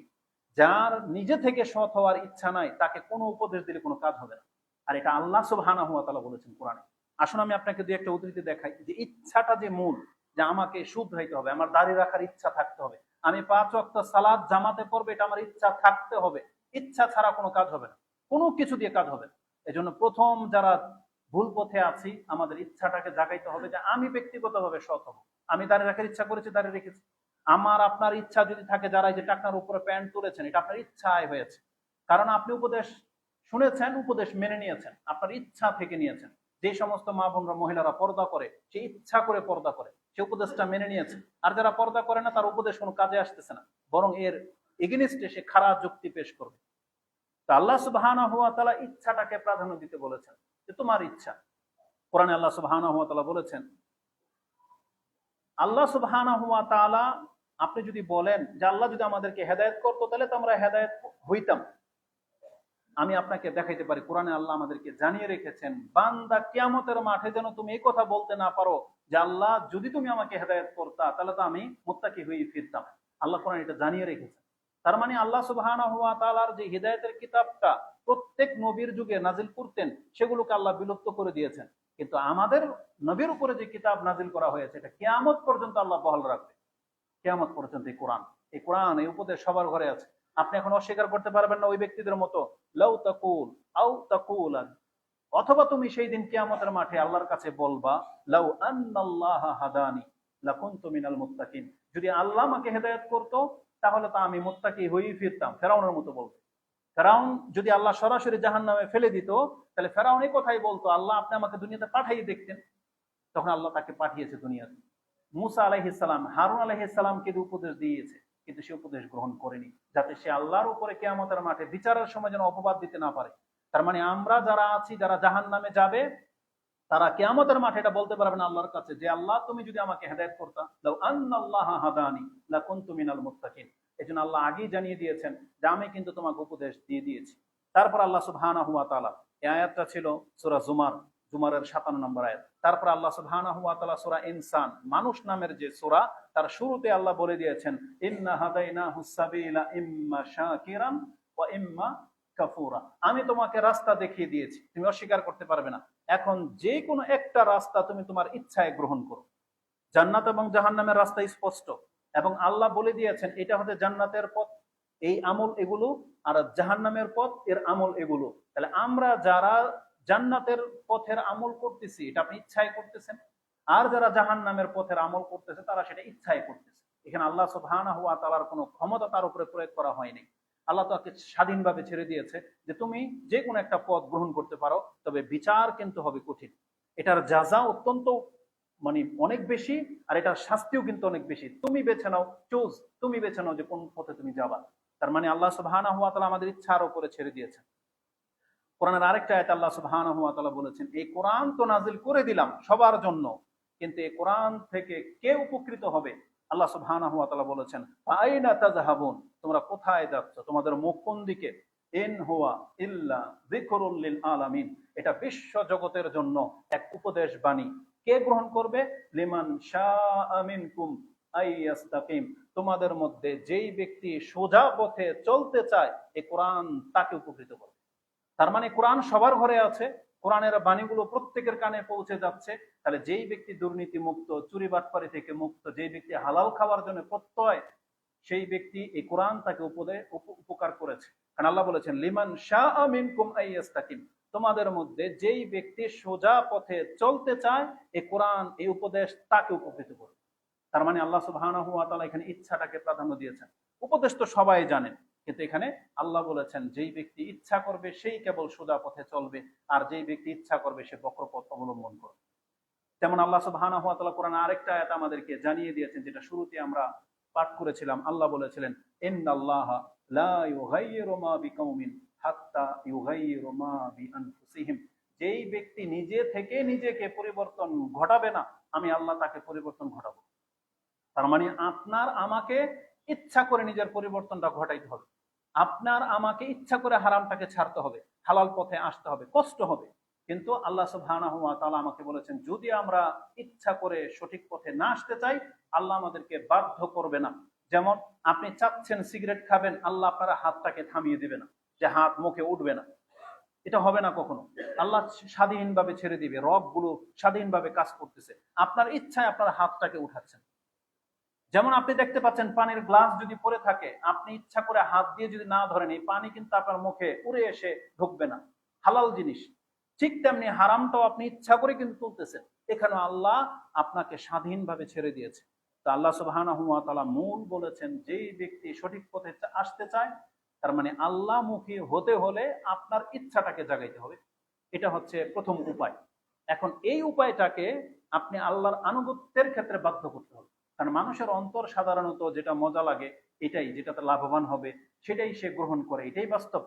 যার নিজে থেকে সৎ হওয়ার ইচ্ছা নাই, তাকে কোনো উপদেশ দিলে কোনো কাজ হবে না। আর এটা আল্লাহ সুবহানাহু ওয়া তাআলা বলেছেন কোরআনে। আসুন আমি আপনাকে দুই একটা উদ্ধৃতি দেখাই, যে ইচ্ছাটা যে মূল, যে আমাকে শুধরাইতে হবে, আমার দাড়ি রাখার ইচ্ছা থাকতে হবে, আমি 5 ওয়াক্ত সালাত জামাতে পড়বো, এটা আমার ইচ্ছা থাকতে হবে। ইচ্ছা ছাড়া কোনো কাজ হবে না, কোনো কিছু দিয়ে কাজ হবে না। এজন্য প্রথম যারা ভুল পথে আছি, আমাদের ইচ্ছাটাকে জাগাইতে হবে যে আমি ব্যক্তিগতভাবে সৎ হব। আমি দাঁড়িয়ে রাখার ইচ্ছা করেছি, দাঁড়িয়ে রেখেছি। আমার আপনার ইচ্ছা যদি থাকে, যারা এই যে টাকনার উপরে প্যান্ট তুলেছেন, এটা আপনার ইচ্ছায় হয়েছে, কারণ আপনি উপদেশ শুনেছেন, উপদেশ মেনে নিয়েছেন, আপনার ইচ্ছা থেকে নিয়েছেন। যে সমস্ত মা বোনরা মহিলারা পর্দা করে, সে ইচ্ছা করে পর্দা করে, সে উপদেশটা মেনে নিয়েছে। আর যারা পর্দা করে না, তার উপদেশ কোনো কাজে আসতেছে না, বরং এর এগেনিস্টে সে খারাপ যুক্তি পেশ করবে। তো আল্লাহ সুবহানাহু ওয়া তাআলা ইচ্ছাটাকে প্রাধান্য দিতে বলেছেন, যে তোমার ইচ্ছা। কোরআনে আল্লাহ সুবহানাহু ওয়া তাআলা বলেছেন, আল্লাহ সুবহানাহু ওয়া তাআলা, আপনি যদি বলেন যে আল্লাহ যদি আমাদেরকে হেদায়েত করতো, তাহলে তো আমরা হেদায়েত হইতাম। আমি আপনাকে দেখাইতে পারি, কোরআনে আল্লাহ আমাদেরকে জানিয়ে রেখেছেন, বান্দা কিয়ামতের মাঠে যেন তুমি এই কথা বলতে না পারো যে আল্লাহ যদি তুমি আমাকে হেদায়েত করতা, তাহলে তো আমি মুত্তাকি হয়ে ফিরতাম। আল্লাহ কোরআনে এটা জানিয়ে রেখেছেন। তার মানে আল্লাহ সুবহানাহু ওয়া তাআলার যে হিদায়াতের কিতাবটা প্রত্যেক নবীর যুগে নাজিল করতেন, সেগুলোকে আল্লাহ বিলুপ্ত করে দিয়েছেন। কিন্তু আমাদের নবীর উপরে যে কিতাব নাজিল করা হয়েছে, এটা কিয়ামত পর্যন্ত আল্লাহ বহাল রাখবে। কিয়ামত পর্যন্ত এই কোরআন, এই উপদেশ সবার ঘরে আছে। আপনি এখন অস্বীকার করতে পারবেন না ওই ব্যক্তিদের মতো, লাউ তাকুল আও তাকুলান, অথবা তুমি সেই দিন কিয়ামতের মাঠে আল্লাহর কাছে বলবা, লাউ আন্নাল্লাহা হাদানি লাকুনতু মিনাল মুত্তাকিন, যদি আল্লাহ আমাকে হেদায়েত করতো তাহলে তো আমি মুত্তাকি হয়েই ফিরতাম। ফেরাউনের মতো বলবে। ফেরাউন যদি আল্লাহ সরাসরি জাহান্নামে ফেলে দিত, তাহলে ফেরাউন এই কথাই বলতো, আল্লাহ আপনি আমাকে দুনিয়াতে পাঠাইয়ে দেখতেন। তখন আল্লাহ তাকে পাঠিয়েছে দুনিয়াতে। মুসা আলাইহিস সালাম হারুন আলাইহিস সালামকে উপদেশ দিয়েছে, কিন্তু সে উপদেশ গ্রহণ করেনি, যাতে সে আল্লাহর উপরে কিয়ামতের মাঠে বিচারের সময় যেন অপবাদ দিতে না পারে। তার মানে আমরা যারা আছি, যারা জাহান্নামে যাবে, তারা কিয়ামতের মাঠে এটা বলতে পারবে না আল্লাহর কাছে যে আল্লাহ তুমি যদি আমাকে হেদায়েত করতা, লাউ আন্নাল্লাহা হাদানি লাকুনতু মিনাল মুত্তাকিন। এজন্য আল্লাহ আগেই জানিয়ে দিয়েছেন যে আমি কিন্তু তোমাকে উপদেশ দিয়ে দিয়েছি। তারপর আল্লাহ সুবহানাহু ওয়া তাআলা, এই আয়াতটা ছিল সূরা জুমারের 57 নম্বর আয়াত। তারপর আল্লাহ সুবহানাহু ওয়া তাআলা সূরা ইনসান, মানুষ নামের যে সূরা, তার শুরুতে আল্লাহ বলে দিয়েছেন, ইন্না হাদাইনাহুস সাবিলা ইম্মা শাকিরান ওয়া ইম্মা কাফুরা। আমি তোমাকে রাস্তা দেখিয়ে দিয়েছি, তুমি অস্বীকার করতে পারবে না। এখন যে কোনো একটা রাস্তা তুমি তোমার ইচ্ছায় গ্রহণ করো। জান্নাত এবং জাহান্নামের রাস্তা স্পষ্ট, এবং আল্লাহ বলে দিয়েছেন এটা হচ্ছে জান্নাতের পথ, এই আমল এগুলো, আর জাহান্নামের পথ, এর আমল এগুলো। তাহলে আমরা যারা জান্নাতের পথের আমল করতেছি, এটা আপনি ইচ্ছায় করতেছেন, আর যারা জাহান্নামের পথের আমল করতেছে তারা সেটা ইচ্ছায় করতেছে। এখানে আল্লাহ সুবহানাহু ওয়া তাআলার কোনো ক্ষমতা তার উপরে প্রয়োগ করা হয়নি। আল্লাহ তাকে স্বাধীনভাবে ছেড়ে দিয়েছে যে তুমি যে কোনো একটা পথ গ্রহণ করতে পারো, তবে বিচার কিন্তু হবে কঠিন। এটার যাজা অত্যন্ত অনেক বেশি, আর এটার শাস্তিও কিন্তু অনেক বেশি। তুমি বেছে নাও, তুমি বেছে নাও যে কোন পথে তুমি যাবা। তার মানে আল্লাহ সুবহানাহু ওয়া তাআলা আমাদের ইচ্ছার উপরে ছেড়ে দিয়েছেন। কোরআনের আরেকটা আয়াতে আল্লাহ সুবহানাহু ওয়া তাআলা বলেছেন, এই কোরআন তো নাজিল করে দিলাম সবার জন্য, কিন্তু এই কোরআন থেকে কে উপকৃত হবে? আল্লাহ সুবহানাহু ওয়া তাআলা বলেছেন, আইনা তাযহাবুন, তোমরা কোথায় যাচ্ছ, তোমাদের মুখ কোন দিকে? ইন হুয়া ইল্লা যিকরুল লিল আলামিন, এটা বিশ্ব জগতের জন্য এক উপদেশ বাণী। কে গ্রহণ করবে? লিমান শাআ মিনকুম আইয়াস্তাকিম, তোমাদের মধ্যে যেই ব্যক্তি সোজা পথে চলতে চায় এই কোরআন তাকে উপকৃত করবে। তার মানে কোরআন সবার ঘরে আছে, কোরআনের বাণীগুলো প্রত্যেকের কানে পৌঁছে যাচ্ছে। তাহলে যেই ব্যক্তি দুর্নীতি মুক্ত, চুরি বাটপারি থেকে মুক্ত, যেই ব্যক্তি হালাল খাওয়ার জন্য প্রত্যয়, সেই ব্যক্তি এই কোরআন তাকে উপকার করেছে। কারণ আল্লাহ বলেছেন, লিমান শাআ মিনকুম আইয়াস্তাকিম, তোমাদের মধ্যে যেই ব্যক্তি সোজা পথে চলতে চায় এই কোরআন, এই উপদেশ তাকে উপকৃত করবে। তার মানে আল্লাহ সুবহানাহু ওয়া তাআলা এখানে ইচ্ছাটাকে প্রাধান্য দিয়েছেন। উপদেশ তো সবাই জানেন, কিন্তু এখানে আল্লাহ বলেছেন যেই ব্যক্তি ইচ্ছা করবে সেই কেবল সোজা পথে চলবে, আর যেই ব্যক্তি ইচ্ছা করবে সে বক্রপথ অবলম্বন করবে। যেমন আল্লাহ সুবহানাহু ওয়া তাআলা কোরআনে আরেকটা আয়াত আমাদেরকে জানিয়ে দিয়েছেন, যেটা শুরুতে আমরা পাঠ করেছিলাম। আল্লাহ বলেছিলেন, ইন্নাল্লাহা লা ইউগাইয়িরু মা বিকাউমিন হাত্তা ইউগাইয়িরু মা বিআনফুসিহিম, যেই ব্যক্তি নিজে থেকে নিজেকে পরিবর্তন ঘটাবে না, আমি আল্লাহ তাকে পরিবর্তন ঘটাবো। তার মানে আপনার আমাকে ইচ্ছা করে নিজের পরিবর্তনটা ঘটাইতে হবে। আপনার আমাকে ইচ্ছা করে হারামটাকে ছাড়তে হবে, হালাল পথে আসতে হবে, কষ্ট হবে। কিন্তু আল্লাহ সুবহানাহু ওয়া তাআলা আমাকে বলেছেন, যদি আমরা ইচ্ছা করে সঠিক পথে না আসতে চাই, আল্লাহ আমাদেরকে বাধ্য করবে না। যেমন আপনি চাচ্ছেন সিগারেট খাবেন, আল্লাহ আপনার হাতটাকে থামিয়ে দিবে না, যে হাত মুখে উঠবে না, এটা হবে না কখনো। আল্লাহ স্বাধীনভাবে ছেড়ে দিবে, রব গুলো স্বাধীনভাবে কাজ করতেছে, আপনার ইচ্ছায় আপনার হাতটাকে উঠাচ্ছেন। যেমন আপনি দেখতে পাচ্ছেন পানির গ্লাস যদি পড়ে থাকে, আপনি ইচ্ছা করে হাত দিয়ে যদি না ধরেন, এই পানি কিন্তু আপনার মুখে উড়ে এসে ঢুকবে না, হালাল জিনিস। ঠিক তেমনি হারামটাও আপনি ইচ্ছা করে কিন্তু তুলতেছেন, এখানে আল্লাহ আপনাকে স্বাধীনভাবে ছেড়ে দিয়েছে। তো আল্লাহ সুবহানাহু ওয়া তাআলা মূল বলেছেন, যেই ব্যক্তি সঠিক পথে আসতে চায়, তার মানে আল্লাহমুখী হতে হলে আপনার ইচ্ছাটাকে জাগাইতে হবে। এটা হচ্ছে প্রথম উপায়। এখন এই উপায়টাকে আপনি আল্লাহর আনুগত্যের ক্ষেত্রে বাধ্য করতে হবে। কারণ মানুষের অন্তর সাধারণত যেটা মজা লাগে, এটাই, যেটাতে লাভবান হবে সেটাই সে গ্রহণ করে, এটাই বাস্তব।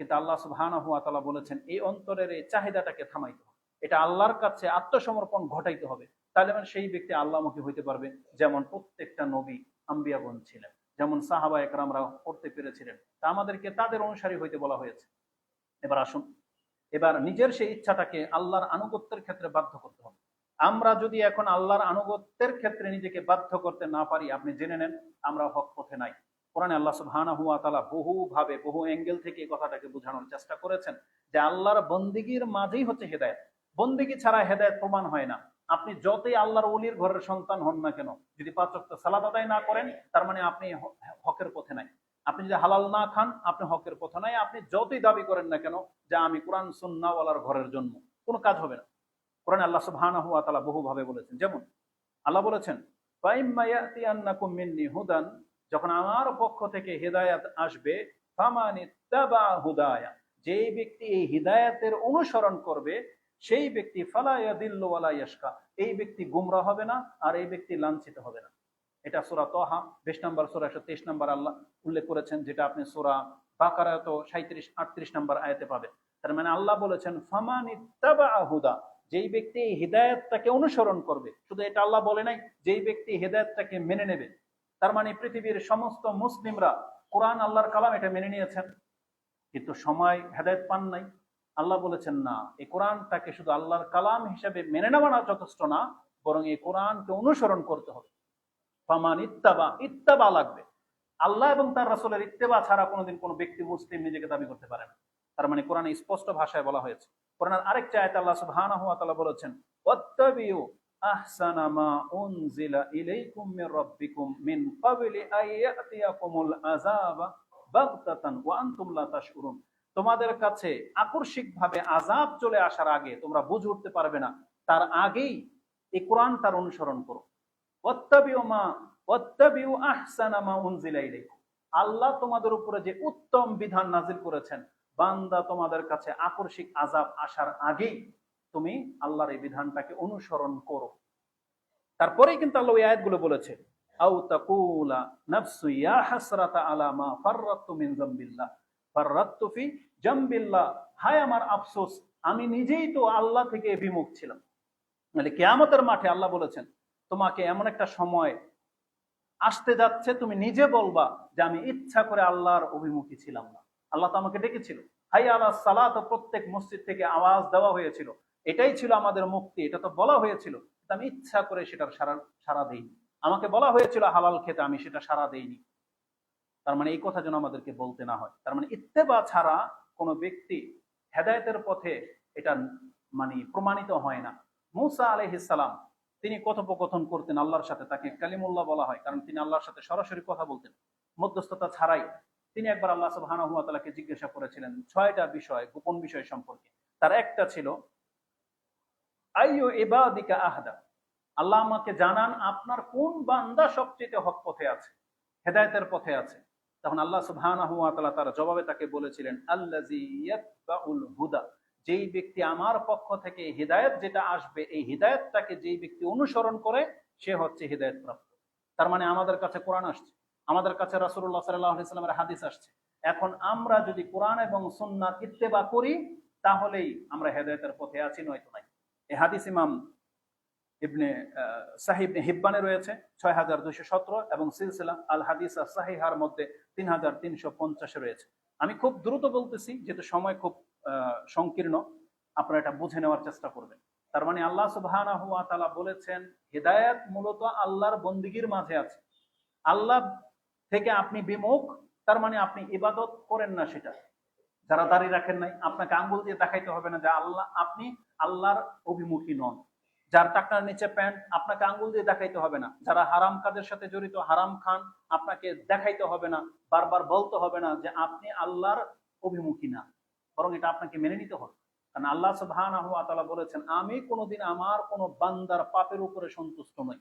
কিন্তু আল্লাহ সুবহানাহু ওয়া তাআলা বলেছেন, এই অন্তরের এই চাহিদাটাকে থামাইতে হবে, এটা আল্লাহর কাছে আত্মসমর্পণ ঘটাইতে হবে। তাহলে মানে সেই ব্যক্তি আল্লাহমুখী হইতে পারবে। যেমন প্রত্যেকটা নবী আম্বিয়াগণ ছিলেন, যেমন সাহাবা একরামরা করতে পেরেছিলেন, তা আমাদেরকে তাদের অনুসারী হইতে বলা হয়েছে। এবার আসুন, এবার নিজের সেই ইচ্ছাটাকে আল্লাহর আনুগত্যের ক্ষেত্রে বাধ্য করতে হবে। আমরা যদি এখন আল্লাহর আনুগত্যের ক্ষেত্রে নিজেকে বাধ্য করতে না পারি, আপনি জেনে নেন আমরা হক পথে নাই। কোরআনে আল্লাহ সুবহানাহু ওয়া তাআলা বহুভাবে বহু অ্যাঙ্গেল থেকে এই কথাটাকে বোঝানোর চেষ্টা করেছেন যে আল্লাহর বন্দেগীর মাঝেই হচ্ছে হেদায়েত। বন্দেগী ছাড়া হেদায়েত প্রমাণ হয় না। আপনি যতই আল্লাহর ওলির ঘরের সন্তান হন না কেন, যদি 5 ওয়াক্ত সালাত আদায় না করেন, তার মানে আপনি হকের পথে নাই। আপনি যদি হালাল না খান আপনি হকের পথে নাই, আপনি যতই দাবি করেন না কেন যে আমি কোরআন সুন্নাহওয়ালার ঘরের জন্ম, কোনো কাজ হবে না। কোরআনে আল্লাহ সুবহানাহু ওয়া তাআলা বহুভাবে বলেছেন। যেমন আল্লাহ বলেছেন, ফাইম্মা ইয়াতিয়ান্নাকুম মিন্নি হুদান, যখন আমার পক্ষ থেকে হিদায়াত আসবে, ফামানিত্তাবা হুদায়া, যেই ব্যক্তি এই হিদায়াতের অনুসরণ করবে সেই ব্যক্তি ফালা ইয়াদিল্লু ওয়ালা ইয়াশকা, এই ব্যক্তি গুমরা হবে না আর এই ব্যক্তি লাঞ্ছিত হবে না। এটা সূরা তাহা 20 নম্বর সূরা 123 নম্বর আল্লাহ উল্লেখ করেছেন, যেটা আপনি সূরা বাকারা তো 37 38 নম্বর আয়াতে পাবেন। তার মানে আল্লাহ বলেছেন ফামানিত্তাবা হুদা, যেই ব্যক্তি এই হিদায়াতটাকে অনুসরণ করবে, শুধু এটা আল্লাহ বলে নাই যেই ব্যক্তি হিদায়াতটাকে মেনে নেবে। তার মানে পৃথিবীর সমস্ত মুসলিমরা কোরআন আল্লাহর কালাম এটা মেনে নিয়েছেন, কিন্তু সময় হেদায়েত পান নাই। আল্লাহ বলেছেন না, এই কোরআনটাকে শুধু আল্লাহর কালাম হিসেবে মেনে নেওয়া না যথেষ্ট না, বরং এই কোরআনকে অনুসরণ করতে হবে। ফামান ইত্তাবা, ইত্তাবা লাগবে। আল্লাহ এবং তার রাসূলের ইত্তেবা ছাড়া কোনোদিন কোনো ব্যক্তি মুসলিম নিজেকে দাবি করতে পারে না। তার মানে কোরআনে স্পষ্ট ভাষায় বলা হয়েছে। কোরআনের আরেকটা আয়াতে আল্লাহ সুবহানাহু ওয়া তাআলা বলেছেন, ওয়াত্তাবিউ আহসানা মা উনজিলা ইলাইকুম মির রাব্বিকুম মিন ক্বাবলি আইয়াতিয়াকুমুল আযাবা বাগতাতান ওয়া আনতুম লা তাশউরুন, তোমাদের কাছে আকস্মিকভাবে আযাব চলে আসার আগে, তোমরা বুঝে উঠতে পারবে না, তার আগেই এই কোরআন তার অনুসরণ করো। ওয়াত্তাবিউ আহসানা মা উনজিলা ইলাইকুম, আল্লাহ তোমাদের উপরে যে উত্তম বিধান নাজিল করেছেন, বান্দা তোমাদের কাছে আকস্মিক আযাব আসার আগেই তুমি আল্লাহর এই বিধানটাকে অনুসরণ করো। তারপরেই কিন্তু আল্লাহ এই আয়াতগুলো বলেছে, আও তাকুলা নাফসু ইয়া হাসরাতা আলা মা ফাররাতু মিন যামবিল্লাহ ফাররাতু ফি জামবিল্লাহ, হায় আমার আফসোস, আমি নিজেই তো আল্লাহ থেকে বিমুখ ছিলাম। মানে কিয়ামতের মাঠে আল্লাহ বলেছেন তোমাকে এমন একটা সময় আসতে যাচ্ছে, তুমি নিজে বলবা যে আমি ইচ্ছা করে আল্লাহর অভিমুখী ছিলাম না, আল্লাহ তো আমাকে ডেকেছিল। হাই আলা সালাত, প্রত্যেক মসজিদ থেকে আওয়াজ দেওয়া হয়েছিল, এটাই ছিল আমাদের মুক্তি, এটা তো বলা হয়েছিল, আমি ইচ্ছা করে সেটার সারা দেইনি। আমাকে বলা হয়েছিল হালাল খেতে, আমি সেটা সারা দেইনি। তার মানে এই কথা যেন আমাদেরকে বলতে না হয়। তার মানে ইত্তেবা ছাড়া কোনো ব্যক্তি হেদায়েতের পথে এটা মানে প্রমাণিত হয় না। মূসা আলাইহিস সালাম তিনি কথোপকথন করতেন আল্লাহর সাথে, তাকে কালিমুল্লাহ বলা হয় কারণ তিনি আল্লাহর সাথে সরাসরি কথা বলতেন, মধ্যস্থতা ছাড়াই। তিনি একবার আল্লাহ সুবহানাহু ওয়া তাআলাকে জিজ্ঞাসা করেছিলেন 6টা বিষয়, গোপন বিষয় সম্পর্কে। তার একটা ছিল আইয়ু ইবাদিকা আহদা, আল্লাহ আমাকে জানান আপনার কোন বান্দা সবচেয়ে হক পথে আছে, হেদায়েতের পথে আছে। তখন আল্লাহ সুবহানাহু ওয়া তাআলা তার জবাবে তাকে বলেছিলেন, আল্লাযী ইয়াতবাউল হুদা, যেই ব্যক্তি আমার পক্ষ থেকে হিদায়াত যেটা আসবে এই হিদায়াতটাকে যেই ব্যক্তি অনুসরণ করে সে হচ্ছে হিদায়াত প্রাপ্ত। তার মানে আমাদের কাছে কোরআন আসছে, আমাদের কাছে রাসূলুল্লাহ সাল্লাল্লাহু আলাইহি ওয়াসাল্লামের হাদিস আসছে। এখন আমরা যদি কোরআন এবং সুন্নাহর ইত্তেবা করি তাহলেই আমরা হেদায়েতের পথে আছি, নয়তো নাই। এই হাদিস ইমাম ইবনে সাহিব হিব্বানে রয়েছে 6217 এবং সিলসিলা আল হাদিস সাহিহার মধ্যে 3350 রয়েছে। আমি খুব দ্রুত বলতেছি যেহেতু সময় খুব সংকীর্ণ, আপনারা এটা বুঝে নেওয়ার চেষ্টা করবেন। তার মানে আল্লাহ সুবহানাহু ওয়া তাআলা বলেছেন হিদায়াত মূলত আল্লাহর বন্দিগির মাঝে আছে। আল্লাহ থেকে আপনি বিমুখ, তার মানে আপনি ইবাদত করেন না সেটা। যারা দাড়ি রাখেন নাই, আপনাকে আঙ্গুল দিয়ে দেখাইতে হবে না যে আল্লাহ আপনি আল্লাহর অভিমুখী নন। যার টাকনার নিচে প্যান্ট, আপনাকে আঙ্গুল দিয়ে দেখাইতে হবে না। যারা হারাম কাজের সাথে জড়িত, হারাম খান, আপনাকে দেখাইতে হবে না, বারবার বলতে হবে না যে আপনি আল্লাহর অভিমুখী না, বরং এটা আপনাকে মেনে নিতে হবে। কারণ আল্লাহ সুবহানাহু ওয়া তাআলা বলেছেন আমি কোনোদিন আমার কোন বান্দার পাপের উপরে সন্তুষ্ট নই।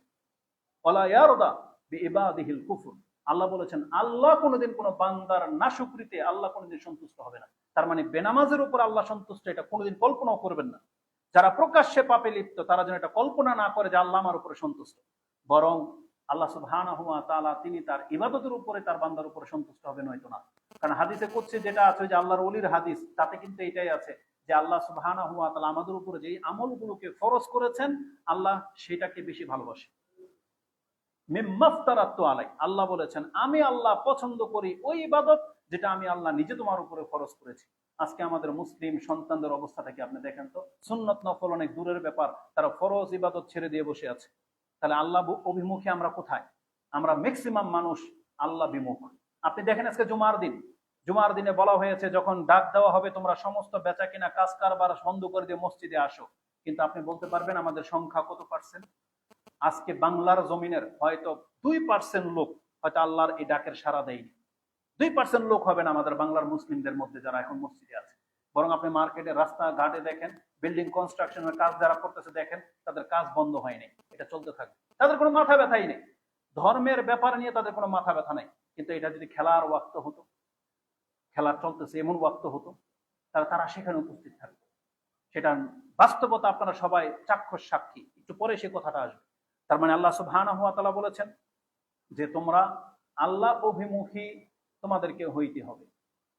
ওয়ালা ইয়ারদা বিইবাদিহিল কুফর, আল্লাহ বলেছেন আল্লাহ কোনোদিন কোন বান্দার নাশুকরিতে আল্লাহ কোনোদিন সন্তুষ্ট হবে না। তার মানে বেনামাজের উপর আল্লাহ সন্তুষ্ট এটা কোনোদিন কল্পনাও করবেন না। যারা প্রকাশ্যে পাপে লিপ্ত তারা যেন এটা কল্পনা না করে যে আল্লাহ আমার উপরে সন্তুষ্ট, বরং আল্লাহ সুবহানাহু ওয়া তাআলা তিনি তার ইবাদতের উপরে তার বান্দার উপরে সন্তুষ্ট হবে, নয়তো না। কারণ হাদিসে কুদসি যেটা আছে যে আল্লাহর ওলির হাদিস, তাতে কিন্তু এটাই আছে যে আল্লাহ সুবহানাহু ওয়া তাআলা আমাদের উপরে যে আমলগুলোকে ফরজ করেছেন আল্লাহ সেটাকে বেশি ভালোবাসে। মিম্মাফতারাতু আলাই, আল্লাহ বলেছেন আমি আল্লাহ পছন্দ করি ওই ইবাদত যেটা আমি আল্লাহ নিজে তোমার উপরে ফরজ করেছি। আজকে আমাদের মুসলিম সন্তানদের অবস্থাটাকে আপনি দেখেন তো, সুন্নত নফল অনেক দূরের ব্যাপার, তারা ফরজ ইবাদত ছেড়ে দিয়ে বসে আছে। তাহলে আল্লাহ অভিমুখী আমরা কোথায়? আমরা ম্যাক্সিমাম মানুষ আল্লাহ বিমুখ। আপনি দেখেন আজকে জুমার দিনে বলা হয়েছে যখন ডাক দেওয়া হবে তোমরা সমস্ত বেচা কিনা কাজ কারবার বন্ধ করে দিয়ে মসজিদে আসো, কিন্তু আপনি বলতে পারবেন আমাদের সংখ্যা কত পার্সেন্ট? আজকে বাংলার জমিনের হয়তো 2% লোক হয়তো আল্লাহর এই ডাকের সাড়া দেয়নি। 2% লোক হবে না আমাদের বাংলার মুসলিমদের মধ্যে যারা এখন মসজিদে আছে। বরং আপনি মার্কেটে, রাস্তা ঘাটে দেখেন, বিল্ডিং কনস্ট্রাকশনের কাজ যারা করতেছে দেখেন, তাদের কাজ বন্ধ হয়নি, এটা চলতে থাকবে। তাদের কোনো মাথা ব্যথাই নেই, ধর্মের ব্যাপার নিয়ে তাদের কোনো মাথা ব্যথা নাই। কিন্তু এটা যদি খেলার ওয়াক্ত হতো, খেলা চলতেছে এমন ওয়াক্ত হতো, তাহলে তারা সেখানে উপস্থিত থাকবে। সেটা বাস্তবতা আপনারা সবাই চাক্ষুষ সাক্ষী, একটু পরে সে কথাটা আসবে। তার মানে আল্লাহ সুবহানাহু ওয়া তাআলা বলেছেন যে তোমরা আল্লাহ অভিমুখী তোমাদেরকে হইতে হবে,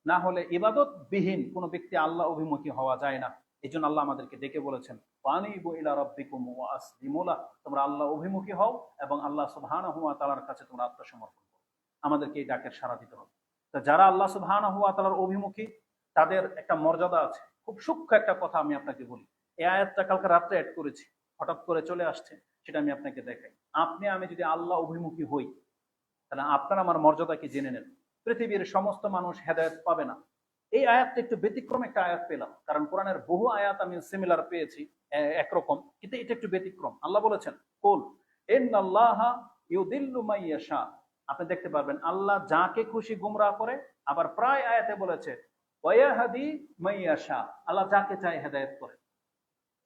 না হলে ইবাদত বিহীন কোনো ব্যক্তি আল্লাহ অভিমুখী হওয়া যায় না। এই জন্য আল্লাহ আমাদেরকে ডেকে বলেছেন ওয়ানিবু ইলা রাব্বিকুম ওয়া আসলিমু লাহ, তোমরা আল্লাহ অভিমুখী হও এবং আল্লাহ সুবহানাহু ওয়া তাআলার কাছে তোমরা আত্মসমর্পণ করো। আমাদেরকে এই ডাকের সাড়া দিতে হবে। তো যারা আল্লাহ সুবহানাহু ওয়া তাআলার অভিমুখী, তাদের একটা মর্যাদা আছে। খুব সূক্ষ্ম একটা কথা আমি আপনাকে বলি, এই আয়াতটা কালকে রাত্রে অ্যাড করেছি, হঠাৎ করে চলে আসছে, সেটা আমি আপনাকে দেখাই। আমি যদি আল্লাহ অভিমুখী হই, তাহলে আপনার আমার মর্যাদা কি জেনে নেন। পৃথিবীর সমস্ত মানুষ হেদায়েত পাবে না। এই আয়াতটা একটু ব্যতিক্রম একটা আয়াত পেলাম, কারণ কোরআনের বহু আয়াত আমি সিমিলার পেয়েছি একরকম, কিন্তু এটা একটু ব্যতিক্রম। আল্লাহ বলেছেন কুল ইন্নাল্লাহা ইউদিল্লু মান ইয়াশা, আপনি দেখতে পারবেন আল্লাহ যাকে খুশি গুমরাহ করে। আবার প্রায় আয়াতে বলেছে ওয়ায়াহদি মান ইয়াশা, আল্লাহ যাকে চায় হেদায়েত করে।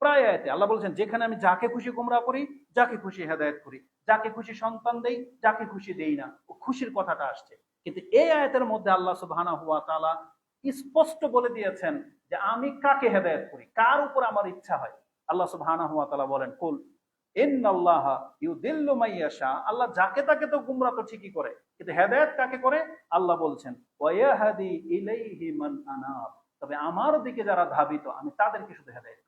প্রায় আয়াতে আল্লাহ বলেছেন যেখানে আমি যাকে খুশি গুমরাহ করি, যাকে খুশি হেদায়েত করি, যাকে খুশি সন্তান দেই, যাকে খুশি দেই না, ও খুশির কথাটা আসছে। কিন্তু এই আয়াতের মধ্যে আল্লাহ সুবহানাহু ওয়া তাআলা স্পষ্ট বলে দিয়েছেন যে আমি কাকে হেদায়েত করি, কার উপর আমার ইচ্ছা হয়। আল্লাহ সুবহানাহু ওয়া তাআলা বলেন কুল ইন্নাল্লাহা ইউদিল্লু মান ইয়াশা, আল্লাহ যাকে তাকে তো গুমরাহ তো ঠিকই করে, কিন্তু হেদায়েত কাকে করে আল্লাহ বলছেন ওয়ায়াহদি ইলাইহি মান আনাব, তবে আমার দিকে যারা ধাবিত আমি তাদেরকে শুধু হেদায়েত।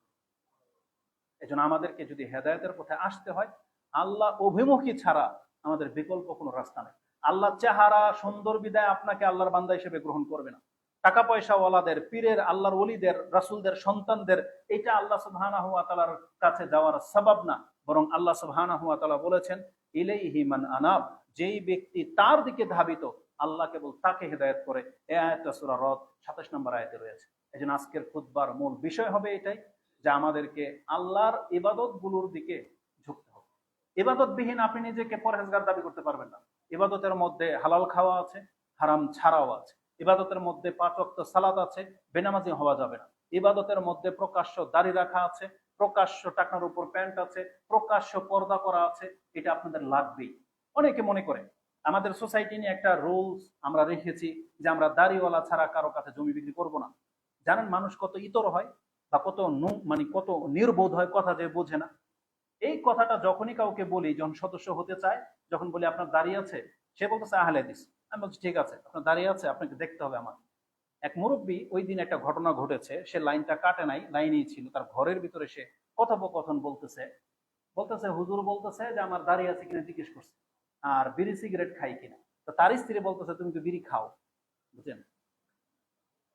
এজন্য আমাদেরকে যদি হেদায়েতের পথে আসতে হয়, আল্লাহ অভিমুখী ছাড়া আমাদের বিকল্প কোনো রাস্তা নেই। আল্লাহ চেহারা সুন্দর বিদায় আপনাকে আল্লাহর বান্দা হিসেবে গ্রহণ করবে না। টাকা পয়সা ওয়ালাদের, পীরের, আল্লাহর ওলিদের, রাসূলদের সন্তানদের এটা আল্লাহ সুবহানাহু ওয়া তাআলার কাছে যাওয়ার সবাব না, বরং আল্লাহ সুবহানাহু ওয়া তাআলা বলেছেন ইলাইহি মান আনাব, যেই ব্যক্তি তার দিকে ধাবিত আল্লাহ কেবল তাকে হেদায়েত করে। এই আয়াতটা সূরা রদ 27 নম্বর আয়াতে রয়েছে। এজন্য আজকের খুতবার মূল বিষয় হবে এটাই, যে আমাদেরকে আল্লাহর ইবাদত গুলোর দিকে ঝুঁকতে হবে। ইবাদত বিহীন আপনি নিজেকে পরহেজগার দাবি করতে পারবেন না। ইবাদতের মধ্যে হালাল খাওয়া আছে, হারাম ছাড়াও আছে। ইবাদতের মধ্যে 5 ওয়াক্ত সালাত আছে, বেনামাজি হওয়া যাবে না। ইবাদতের মধ্যে প্রকাশ্য দাড়ি রাখা আছে, প্রকাশ্য টাকনার উপর প্যান্ট আছে, প্রকাশ্য পর্দা করা আছে, এটা আপনাদের লাগবেই। অনেকে মনে করে আমাদের সোসাইটি নিয়ে একটা রুলস আমরা রেখেছি যে আমরা দাড়িওয়ালা ছাড়া কারো কাছে জমি বিক্রি করব না। জানেন মানুষ কত ইতর হয় বা কত কত নির্বোধ হয়, কথা যে বোঝে না। এই কথাটা যখনই কাউকে বলি, যখন সদস্য হতে চায়, যখন বলি আপনার দাঁড়িয়ে আছে, সে বলতেছে আহলে হাদিস। আমি বলছি ঠিক আছে, আপনার দাঁড়িয়ে আছে, আপনাকে দেখতে হবে আমার। এক মুরব্বী, ওই দিন একটা ঘটনা ঘটেছে, সে লাইনটা কাটে নাই, লাইনেই ছিল। তার ঘরের ভিতরে সে কথোপকথন বলতেছে হুজুর বলতেছে যে আমার দাঁড়িয়ে আছে কিনা জিজ্ঞেস করছে, আর বিড়ি সিগারেট খাই কিনা। তো তার স্ত্রী বলতেছে তুমি তো বিড়ি খাও, বুঝছেন।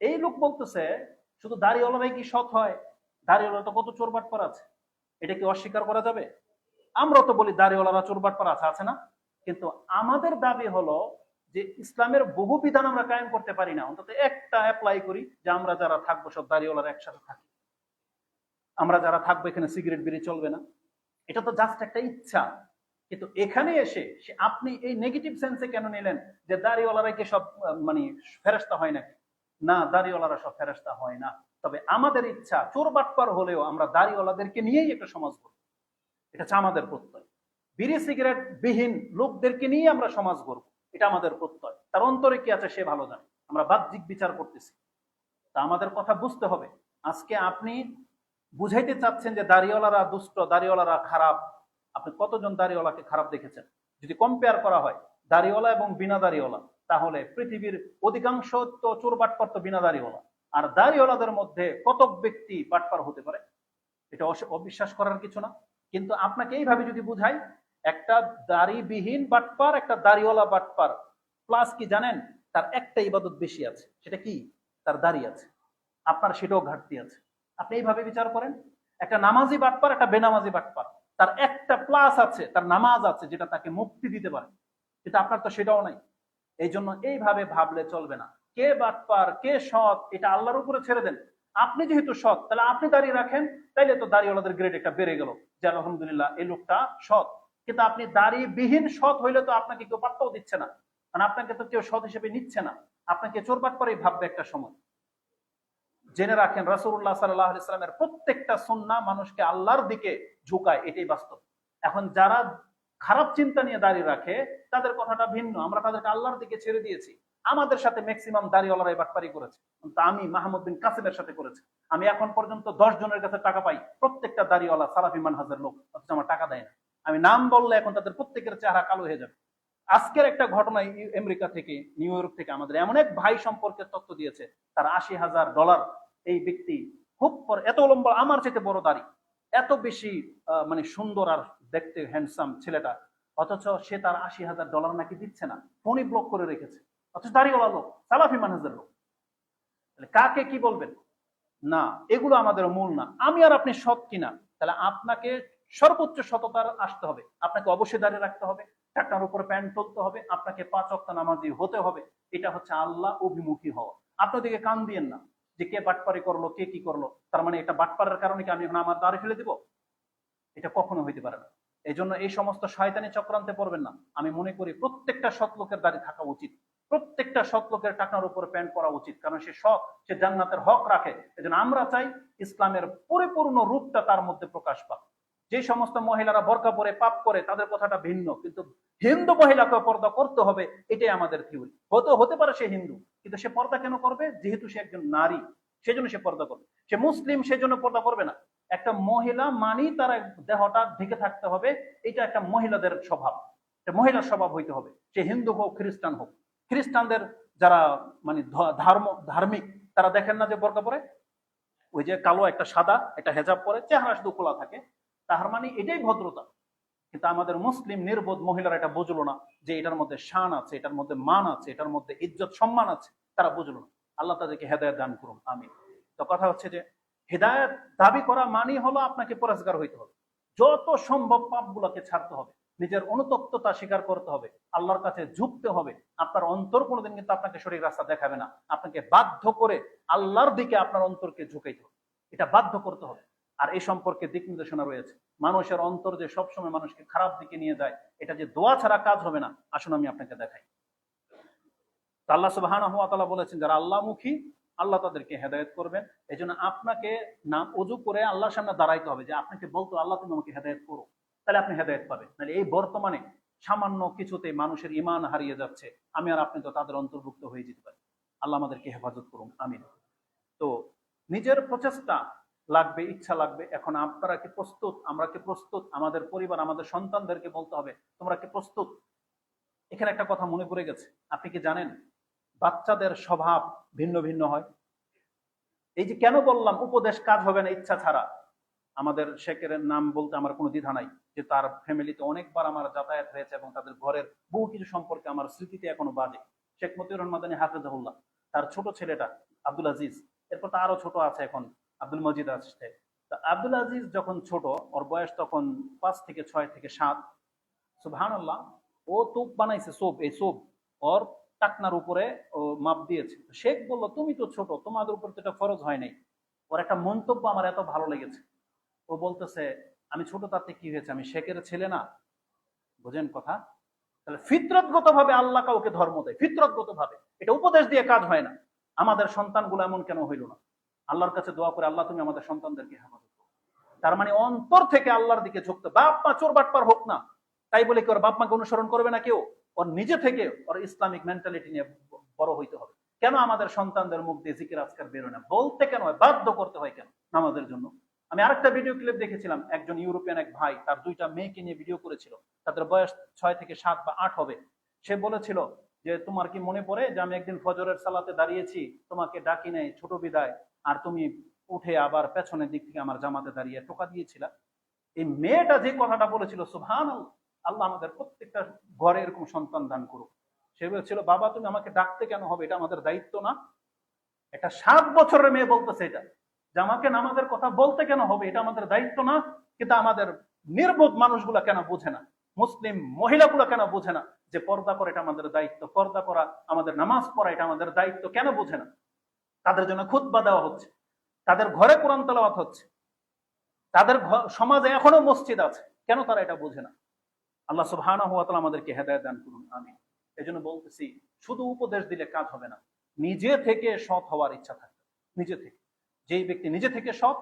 এই লোক বলতেছে শুধু দাড়িওয়ালারাই কি সৎ হয়? দাড়িওয়ালা তো কত চোর বাটপার আছে, এটা কি অস্বীকার করা যাবে? আমরা তো বলি দাড়িওয়ালারা চোর বাটপার আছে, আছে না? কিন্তু আমাদের দাবি হলো যে ইসলামের বহু বিধান আমরা কায়েম করতে পারি না, অন্তত একটা অ্যাপ্লাই করি, যে আমরা যারা থাকবো সব দাড়িওয়ালারা একসাথে থাকি। আমরা যারা থাকবো এখানে সিগারেট বিড়ি চলবে না। এটা তো জাস্ট একটা ইচ্ছা। কিন্তু এখানে এসে আপনি এই নেগেটিভ সেন্সে কেন নিলেন যে দাড়িওয়ালারা কি সব ফেরেশতা হয় নাকি? না, দাড়িওয়ালারা সব ফেরেশতা হয় না। তবে আমাদের ইচ্ছা চোর বাটপার হলেও আমরা দাড়িওয়ালাদেরকে নিয়েই একটা সমাজ গড়ব, এটা হচ্ছে আমাদের প্রত্যয়। বিড়ি সিগারেট বিহীন লোকদেরকে নিয়ে আমরা সমাজ গড়ব, এটা আমাদের প্রত্যয়। তার অন্তরে কি আছে সে ভালো জানে, আমরা বাহ্যিক বিচার করতেছি। তা আমাদের কথা বুঝতে হবে। আজকে আপনি বুঝাইতে চাচ্ছেন যে দাড়িওয়ালারা দুষ্ট, দাড়িওয়ালারা খারাপ। আপনি কতজন দাড়িওয়ালাকে খারাপ দেখেছেন? যদি কম্পেয়ার করা হয় দাড়িওয়ালা এবং বিনা দাড়িওয়ালা, তাহলে পৃথিবীর অধিকাংশ তো চোর বাটপার তো বিনা দাড়িওয়ালা। আর দাড়িওয়ালাদের মধ্যে কতক ব্যক্তি বাটপার হতে পারে, এটা অবিশ্বাস করার কিছু না। কিন্তু আপনাকে এইভাবে যদি বুঝাই, একটা দাড়িবিহীন বাটপার, একটা দাড়িওয়ালা বাটপার, প্লাস কি জানেন, তার একটা ইবাদত বেশি আছে, সেটা কি? তার দাড়ি আছে। আপনার সেটাও ঘাটতি আছে। আপনি এইভাবে বিচার করেন, একটা নামাজি বাটপার, একটা বেনামাজি বাটপার, তার একটা প্লাস আছে, তার নামাজ আছে, যেটা তাকে মুক্তি দিতে পারে, কিন্তু আপনার তো সেটাও নাই। এই জন্য এইভাবে ভাবলে চলবে না। কে বাটপার কে সৎ এটা আল্লাহর উপরে ছেড়ে দেন। আপনি যেহেতু সৎ, তাহলে আপনি দাঁড়িয়ে রাখেন, তাইলে তো দাড়িওয়ালাদের গ্রেড একটা বেড়ে গেল, যে আলহামদুলিল্লাহ এই লোকটা সৎ। কিন্তু আপনি দাড়িবিহীন সৎ হইলে তো আপনাকে কেউ পাত্তাও দিচ্ছে না, কারণ আপনাকে তো কেউ সৎ হিসেবে নিচ্ছে না। আপনাকে চোরবাটপারি ভাববে একটা সময়। জেনে রাখেন রাসূলুল্লাহ সাল্লাল্লাহু আলাইহি ওয়াসাল্লামের প্রত্যেকটা সুন্নাহ মানুষকে আল্লাহর দিকে ঝুঁকায়, এটাই বাস্তব। এখন যারা খারাপ চিন্তা নিয়ে দাঁড়িয়ে রাখে তাদের কথাটা ভিন্ন, আমরা তাদেরকে আল্লাহর দিকে ছেড়ে দিয়েছি। আমাদের সাথে ম্যাক্সিমাম দাড়িওয়ালারা এই বাটপারি করেছে, আমি মাহমুদ বিন কাসিমের সাথে করেছি। আমি এখন পর্যন্ত 10 জনের কাছে টাকা পাই, প্রত্যেকটা দাড়িওয়ালা সালাফি মানহাজের লোক, অথচ আমার টাকা দেয় না। আমি নাম বললে এখন তাদের প্রত্যেকের চেহারা কালো হয়ে যাবে। আজকের একটা ঘটনা, আমেরিকা থেকে, নিউ ইয়র্ক থেকে আমাদের এমন এক ভাই সম্পর্কে তথ্য দিয়েছে, তার $80,000। এই ব্যক্তি খুব এত লম্বা, আমার চাইতে বড় দাড়ি, এত বেশি মানে সুন্দর আর দেখতে হ্যান্ডসাম ছেলেটা, অথচ সে তার $80,000 নাকি দিচ্ছে না, ফোনই ব্লক করে রেখেছে, অথচ দাড়িওয়ালা লোক, সালাফি মানহাজের লোক। কাকে কি বলবেন? না, এগুলো আমাদের মূল না। আমি আর আপনি সৎ কিনা, তাহলে আপনাকে সর্বোচ্চ সততার আসতে হবে, আপনাকে অবশ্যই দাঁড়িয়ে রাখতে হবে, টাকার উপরে প্যান্ট তুলতে হবে, আপনাকে 5 ওয়াক্ত নামাজি হতে হবে। এটা হচ্ছে আল্লাহ অভিমুখী হওয়া। আপনি ওদিকে কান দিয়েন না যে কে বাটপারি করলো, কে কি করলো, তার মানে এটা বাটপারের কারণে কি আমি এখন আমার দাড়ি ফেলে দিব? এটা কখনো হইতে পারে না। এই জন্য এই সমস্ত শয়তানি চক্রান্তে পড়বেন না। আমি মনে করি প্রত্যেকটা সৎ লোকের দাড়ি থাকা উচিত, প্রত্যেকটা সৎ লোকের টাকার উপরে প্যান্ট করা উচিত, কারণ সে সৎ, সে জান্নাতের হক রাখে। এজন্য আমরা চাই ইসলামের পরিপূর্ণ রূপটা তার মধ্যে প্রকাশ পাক। যে সমস্ত মহিলারা বোরকা পরে পাপ করে তাদের কথাটা ভিন্ন, কিন্তু হিন্দু মহিলাকে পর্দা করতে হবে, এটাই আমাদের থিওরি। হতে পারে সে হিন্দু, কিন্তু সে পর্দা কেন করবে? যেহেতু সে একজন নারী, সেজন্য সে পর্দা করবে। সে মুসলিম, সেজন্য পর্দা করবে না। একটা মহিলা মানি তার দেহটা ঢেকে থাকতে হবে, এটা একটা মহিলাদের স্বভাব, মহিলার স্বভাব হইতে হবে। সে হিন্দু হোক, খ্রিস্টান হোক। খ্রিস্টানদের যারা মানে ধার্মিক, তারা দেখেন না যে বোরকা পরে, ওই যে কালো একটা সাদা একটা হেজাব পরে, চেহারা শুধু খোলা থাকে, তার মানে এটাই ভদ্রতা। কিন্তু আমাদের মুসলিম নির্বোধ মহিলারা এটা বুঝলো না যে এটার মধ্যে শান আছে, এটার মধ্যে মান আছে, এটার মধ্যে ইজ্জত সম্মান আছে, তারা বুঝলো না। আল্লাহ তাদেরকে হেদায়েত দান করুন, আমিন। তো কথা হচ্ছে যে হেদায়েত দাবি করা মানে হলো আপনাকে পরেজগার হইতে হবে, যত সম্ভব পাপগুলোকে ছাড়তে হবে, নিজের অনুতপ্ততা স্বীকার করতে হবে, আল্লাহর কাছে ঝুঁকতে হবে। আপনার অন্তর কোনোদিন কিন্তু আপনাকে সঠিক রাস্তা দেখাবে না, আপনাকে বাধ্য করে আল্লাহর দিকে আপনার অন্তরকে ঝুঁকাইতে হবে, এটা বাধ্য করতে হবে। আর এই সম্পর্কে দিক নির্দেশনা রয়েছে। মানুষের অন্তর যে সবসময় মানুষকে খারাপ দিকে নিয়ে যায়, এটা যে দোয়া ছাড়া কাজ হবে না, আসুন আমি আপনাকে দেখাই। আল্লাহ সুবহানাহু ওয়া তাআলা বলেছেন, যারা আল্লাহমুখী আল্লাহ তাদেরকে হেদায়েত করবেন। এই জন্য আপনাকে নাম ওযু করে আল্লাহর সামনে দাঁড়াইতে হবে, যে আপনাকে বলতো আল্লাহ তুমি আমাকে হেদায়েত করো, তাহলে আপনি হেদায়েত পাবেন। নাহলে এই বর্তমানে সামান্য কিছুতে মানুষের ঈমান হারিয়ে যাচ্ছে, আমি আর আপনি তো তাদের অন্তর্ভুক্ত হয়ে যেতে পারি। আল্লাহ আমাদেরকে হেফাজত করুন, আমিন। তো নিজের প্রচেষ্টা লাগবে, ইচ্ছা লাগবে। এখন আপনারা কি প্রস্তুত? আমরা কি প্রস্তুত? আমাদের পরিবার, আমাদের সন্তানদেরকে বলতে হবে তোমরা কি প্রস্তুত? এখানে একটা কথা মনে পড়ে গেছে, আপনি কি জানেন বাচ্চাদের স্বভাব ভিন্ন ভিন্ন হয়? এই যে কেন বললাম উপদেশ কাজ হবে না ইচ্ছা ছাড়া, আমাদের শেখের নাম বলতে আমার কোনো দ্বিধা নাই, যে তার ফ্যামিলিতে অনেকবার আমার যাতায়াত হয়েছে এবং তাদের ঘরের বহু কিছু সম্পর্কে আমার স্মৃতিতে এখনো বাজে। শেখ মতিউর রহমান মাদানী হাফেজাহুল্লাহ, তার ছোট ছেলেটা আব্দুল আজিজ, এরপর তো আরো ছোট আছে, এখন আব্দুল মজিদ আসছে। আব্দুল আজিজ যখন ছোট, ওর বয়স তখন 5 থেকে 6 থেকে 7। সুবহানাল্লাহ, ও তোপ বানাইছে, সোপ, এই সোপ ওর টাকনার উপরে ও মাপ দিয়েছে। শেখ বলল তুমি তো ছোট, তোমাদের উপর তো এটা ফরজ হয় নাই। ওর একটা মন্তব্য আমার এত ভালো লেগেছে, ও বলতেছে আমি ছোট, তাতে কি হয়েছে, আমি শেখের ছেলে না? বুঝেন কথা? তাহলে ফিতরতগত ভাবে আল্লাহ কাউকে ধর্ম দেয়, ফিতরতগত ভাবে, এটা উপদেশ দিয়ে কাজ হয় না। আমাদের সন্তানগুলো এমন কেন হইল না? আল্লাহর কাছে দোয়া করে, আল্লাহ তুমি আমাদের সন্তানদেরকে হেফাজত করো। তার মানে অন্তর থেকে আল্লাহর দিকে ঝুঁকতে। বাপ মা চোর বাটপার হোক না, তাই বলে কি ওর বাপ মাকে অনুসরণ করবে না কেউ? ওর নিজে থেকে ওর ইসলামিক মেন্টালিটি নিয়ে বড় হইতে হবে। কেন আমাদের সন্তানদের মুখ দিয়ে জিকির আজকার বেরোয় না? বলতে কেন হয়, বাধ্য করতে হয় কেন নামাজের জন্য? আমি আরেকটা ভিডিও ক্লিপ দেখেছিলাম, একজন ইউরোপিয়ান এক ভাই তার 2টা মেয়েকে নিয়ে ভিডিও করেছিল, তাদের বয়স 6 থেকে 7 বা 8 হবে। সে বলেছিল যে তোমার কি মনে পড়ে যে আমি একদিন ফজরের সালাতে দাঁড়িয়েছি, তোমাকে ডাকি নাই, ছোট বিদায়, আর তুমি উঠে আবার পেছনের দিক থেকে আমার জামাতে দাঁড়িয়ে টোকা দিয়েছিলা? এই মেয়েটা যে কথাটা বলেছিল, সুবহানাল্লাহ, আল্লাহ আমাদের প্রত্যেকটা ঘরে এরকম সন্তান দান করুক। সে বলেছিল বাবা তুমি আমাকে ডাকতে কেন হবে, এটা আমাদের দায়িত্ব না? একটা 7 বছরের মেয়ে বলতেছে এটা, যে আমাকে নামাজের কথা বলতে কেন হবে, এটা আমাদের দায়িত্ব না? কিন্তু আমাদের নির্বোধ মানুষগুলা কেন বোঝে না, মুসলিম মহিলাগুলা কেন বোঝে না যে পর্দা করা এটা আমাদের দায়িত্ব, পর্দা করা আমাদের, নামাজ পড়া এটা আমাদের দায়িত্ব, কেন বোঝে না? তাদের জন্য খুতবা দেওয়া হচ্ছে, তাদের ঘরে কোরআন তেলাওয়াত হচ্ছে, তাদের সমাজে এখনো মসজিদ আছে, কেন তারা এটা বোঝে না? আল্লাহ সুবহানাহু ওয়া তাআলা আমাদেরকে হেদায়েত দান করুন, আমিন। এজন্য বলতেছি শুধু উপদেশ দিলে কাজ হবে না, নিজে থেকে সৎ হওয়ার ইচ্ছা থাকতে, নিজে থেকে। যেই ব্যক্তি নিজে থেকে সৎ,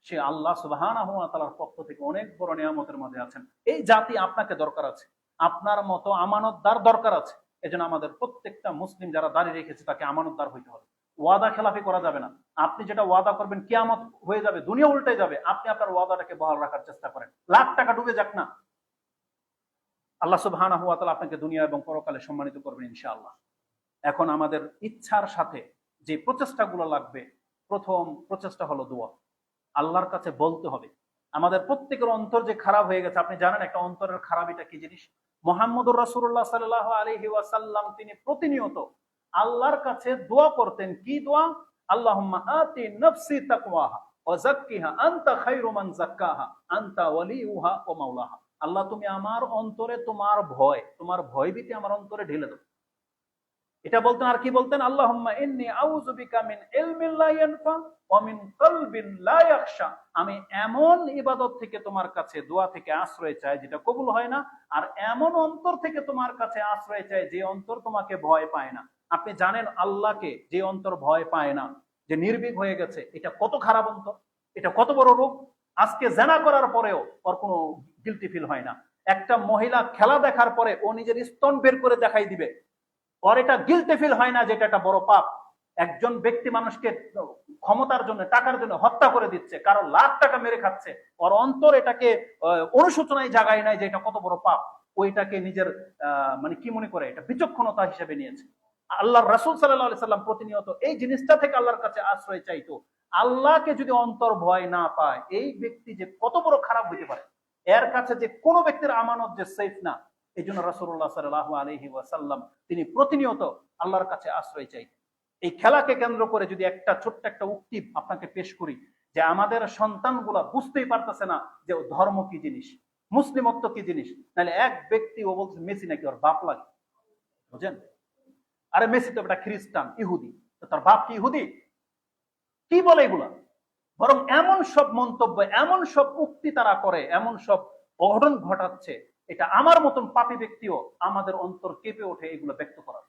সে আল্লাহ সুবহানাহু ওয়া তাআলার পক্ষ থেকে অনেক বড় নিয়ামতের মধ্যে আছেন। এই জাতি আপনাকে দরকার আছে, আপনার মতো আমানতদার দরকার আছে। এজন্য আমাদের প্রত্যেকটা মুসলিম যারা দাঁড়িয়ে রেখেছে তাকে আমানতদার হইতে হবে। ওয়াদা খেলাফি করা যাবে না। আপনি যেটা ওয়াদা করবেন কিয়ামত হয়ে যাবে, দুনিয়া উল্টে যাবে। আপনি আপনার ওয়াদাটাকে বহাল রাখার চেষ্টা করেন, লাখ টাকা ডুবে যাক না, আল্লাহ সুবহানাহু ওয়া তাআলা আপনাকে দুনিয়া এবং পরকালে সম্মানিত করবেন ইনশাআল্লাহ। এখন আমাদের ইচ্ছার সাথে যে প্রচেষ্টাগুলো লাগবে, প্রথম প্রচেষ্টা হলো দোয়া। আল্লাহর কাছে বলতে হবে। আমাদের প্রত্যেকের অন্তর যে খারাপ হয়ে গেছে, আপনি জানেন একটা অন্তরের খারাপিটা কি জিনিস? মুহাম্মদুর রাসূলুল্লাহ সাল্লাল্লাহু আলাইহি ওয়াসাল্লাম তিনি প্রতিনিয়ত আল্লাহর কাছে দোয়া করতেন। কি দোয়া? আল্লাহুম্মা আতি নাফসি তাকওয়াহা ওয়া যাক্কিহা আনতা খায়রু মান যাক্কাহা আনতা ওয়ালিউহা ওয়া মাওলাহা। আল্লাহ তুমি আমার অন্তরে তোমার ভয়ভীতি আমার অন্তরে ঢেলে দাও। এটা বলতেন। আর কি বলতেন? আল্লাহুম্মা ইন্নী আউযু বিকা মিন ইলমিন লা ইয়ানফা ওয়া মিন কলবিন লা ইয়াখশা। আমি এমন ইবাদত থেকে তোমার কাছে, দোয়া থেকে আশ্রয় চাই যেটা কবুল হয় না, আর এমন অন্তর থেকে তোমার কাছে আশ্রয় চাই যে অন্তর তোমাকে ভয় পায় না। আপনি জানেন আল্লাহকে যে অন্তর ভয় পায় না, যে নির্ভীক হয়ে গেছে, এটা কত খারাপ অন্তর, এটা কত বড় রোগ। আজকে জেনা করার পরেও ওর কোনো গিলটি ফিল হয় না। একটা মহিলা খেলা দেখার পরে ও নিজের স্তন বের করে দেখাই দিবে, ওর এটা গিলটি ফিল হয় না যে এটা একটা বড় পাপ। একজন ব্যক্তি মানুষকে ক্ষমতার জন্য, টাকার জন্য হত্যা করে দিচ্ছে, কারো লাখ টাকা মেরে খাচ্ছে, ওর অন্তর এটাকে অনুশোচনায় জাগায় নাই যে এটা কত বড় পাপ। ওইটাকে নিজের মানে কি মনে করে, এটা বিচক্ষণতা হিসেবে নিয়েছে। আল্লাহর রাসূল সাল্লাল্লাহু আলাইহি সাল্লাম প্রতিনিয়ত এই জিনিসটা থেকে আল্লাহর কাছে আশ্রয় চাইতো। আল্লাহকে যদি অন্তর ভয় না পায়, এই ব্যক্তি যে কত বড় খারাপ হইতে পারে, এর কাছে যে কোনো ব্যক্তির আমানত যে সেফ না। এই জন্য রাসূলুল্লাহ সাল্লাল্লাহু আলাইহি ওয়াসাল্লাম তিনি প্রতিনিয়ত আল্লাহর কাছে আশ্রয় চাইতেন। এই খেলাকে কেন্দ্র করে যদি একটা ছোট্ট একটা উক্তি আপনাকে পেশ করি, যে আমাদের সন্তানগুলা বুঝতেই পারতেছে না যে ধর্ম কি জিনিস, মুসলিমত্ব কি জিনিস। নাহলে এক ব্যক্তি ও বলছে মেসি নাকি ওর বাপ লাগে, বুঝেন? আরে মেসি তো একটা খ্রিস্টান, ইহুদি, তো তার বাপ কি ইহুদি? কি বলে এগুলা? বরং এমন সব মন্তব্য, এমন সব উক্তি তারা করে, এমন সব অঘটন ঘটাচ্ছে, এটা আমার মতন পাপী ব্যক্তিও আমাদের অন্তর কেঁপে ওঠে এগুলো ব্যক্ত করার।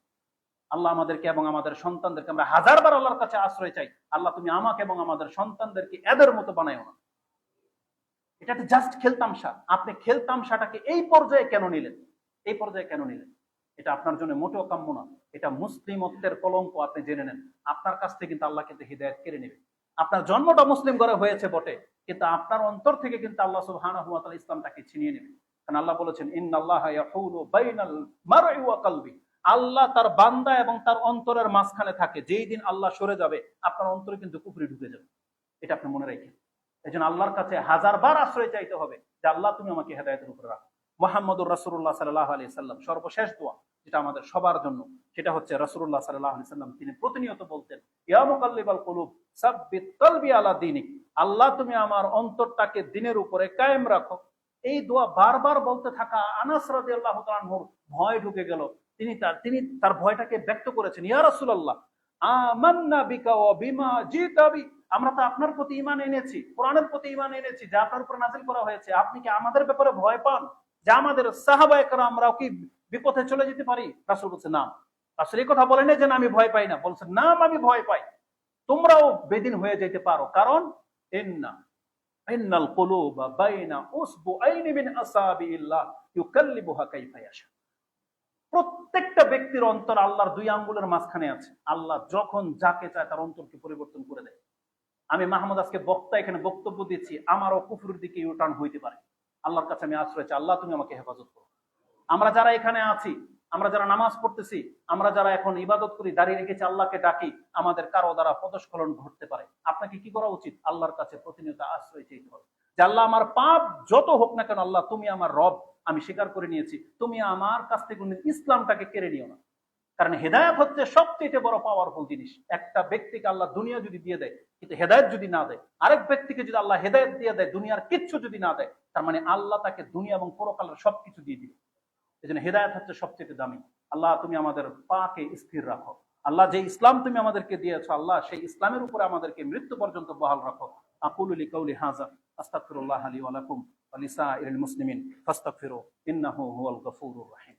আল্লাহ আমাদেরকে এবং আমাদের সন্তানদেরকে, আমরা হাজারবার আল্লাহর কাছে আশ্রয় চাই, আল্লাহ তুমি আমাকে এবং আমাদের সন্তানদেরকে এদের মতো বানাইও না। এটা একটা জাস্ট খেলতামশা। আপনি খেলতামশাটাকে এই পর্যায়ে কেন নিলেন? এই পর্যায়ে কেন নিলেন? এটা আপনার জন্য মোটেও কাম্য না। এটা মুসলিমত্বের কলঙ্ক। আপনি জেনে নেন, আপনার কাছ থেকে কিন্তু আল্লাহ কিন্তু হিদায়াত কেড়ে নেবে। আপনার জন্মটা মুসলিম ঘরে হয়েছে বটে, কিন্তু আপনার অন্তর থেকে কিন্তু আল্লাহ সুবহানাহু ওয়া তাআলা ইসলামটাকে ছিনিয়ে নেবে। কারণ আল্লাহ বলেছেন, ইন্নাল্লাহা ইয়াহুলু বাইনাল মারই ওয়া কলবি। আল্লাহ তার বান্দা এবং তার অন্তরের মাঝখানে থাকে। যেই দিন আল্লাহ সরে যাবে, আপনার অন্তরে কিন্তু কুফরি ঢুকে যাবে। এটা আপনি মনে রাখেন। এই জন্য আল্লাহর কাছে হাজারবার আশ্রয় চাইতে হবে যে আল্লাহ তুমি আমাকে হেদায়েতের উপরে রাখো। মুহাম্মদুর রাসূলুল্লাহ সাল্লাল্লাহু আলাইহি সাল্লাম সর্বশেষ দোয়া যেটা আমাদের সবার জন্য, সেটা হচ্ছে রাসূলুল্লাহ সাল্লাল্লাহু আলাইহি সাল্লাম তিনি প্রতিনিয়ত বলতেন, ইয়া মুকাল্লিবাল কুলুব সাব্বিত কলবি আলা দীনিক। আল্লাহ তুমি আমার অন্তরটাকে দ্বীনের উপরে কায়েম রাখো। এই দোয়া বারবার বলতে থাকা আনাস রাদিয়াল্লাহু তাআলা আনহুর ভয় ঢুকে গেল। তিনি তার ভয়টাকে ব্যক্ত করেছেন, ইয়া রাসূলুল্লাহ আমান্না বিকা ওয়া বিমা জিতা বি। আমরা তো আপনার প্রতি ঈমান এনেছি, কোরআনের প্রতি ঈমান এনেছি, যা আপনার উপর নাযিল করা হয়েছে। আপনি কি আমাদের ব্যাপারে ভয় পান যে আমাদের সাহাবায়ে কেরামরাও কি বিপথে চলে যেতে পারি? রাসূল বলছেন না। রাসূল এই কথা বলেন যে না আমি ভয় পাই না, বলছেন না আমি ভয় পাই, তোমরাও বেদিন হয়ে যেতে পারো। কারণ ইন্নাল কুলুবা বাইনা উসবুআইনি মিন আসাবিল্লাহ ইউকাল্লিবুহা কাইফা ইয়াশা। প্রত্যেকটা ব্যক্তির অন্তর আল্লাহর দুই আঙ্গুলের মাঝখানে আছে। আল্লাহ যখন যাকে চায় তার অন্তরকে পরিবর্তন করে দেয়। আমি মাহমুদ আজকে বক্তা, এখানে বক্তব্য দিচ্ছি, আমারও কুফরের দিকে ইউটার্ন হইতে পারে। আল্লাহর কাছে আমি আশ্রয় চাই, আল্লাহ তুমি আমাকে হেফাজত করো। আমরা যারা এখানে আছি, আমরা যারা নামাজ পড়তেছি, আমরা যারা এখন ইবাদত করি, দাঁড়িয়ে রেখেছি, আল্লাহকে ডাকি, আমাদের কারো দ্বারা পদস্খলন ঘটতে পারে। আপনাকে কি করা উচিত? আল্লাহর কাছে প্রতিনিয়ত আশ্রয় চাইতে হবে যে আল্লাহ আমার পাপ যত হোক না কেন, আল্লাহ তুমি আমার রব, আমি স্বীকার করে নিয়েছি, তুমি আমার কাছ থেকে ইসলামটাকে কেড়ে নিও না। কারণ হেদায়েত হচ্ছে সবচেয়ে বড় পাওয়ারফুল জিনিস। একটা ব্যক্তিকে আল্লাহ দুনিয়া যদি দিয়ে দেয়, কিন্তু হেদায়েত যদি না দেয়, আরেক ব্যক্তিকে যদি আল্লাহ হেদায়েত দিয়ে দেয়, দুনিয়ার কিচ্ছু যদি না দেয়, তার মানে আল্লাহ তাকে দুনিয়া এবং পরকালের সবকিছু দিয়ে দিবে। এই জন্য হেদায়েত হচ্ছে সবচেয়ে দামি। আল্লাহ তুমি আমাদের পাকে স্থির রাখো। আল্লাহ যে ইসলাম তুমি আমাদেরকে দিয়েছো, আল্লাহ সেই ইসলামের উপরে আমাদেরকে মৃত্যু পর্যন্ত বহাল রাখো। আকুলু লিকাউলি হাযা আস্তাগফিরুল্লাহ লি ওয়া লাকুম ওয়া লিসাইরিল মুসলিমিন ফাস্তাগফিরু ইন্নাহু হুয়াল গফুরুর রহিম।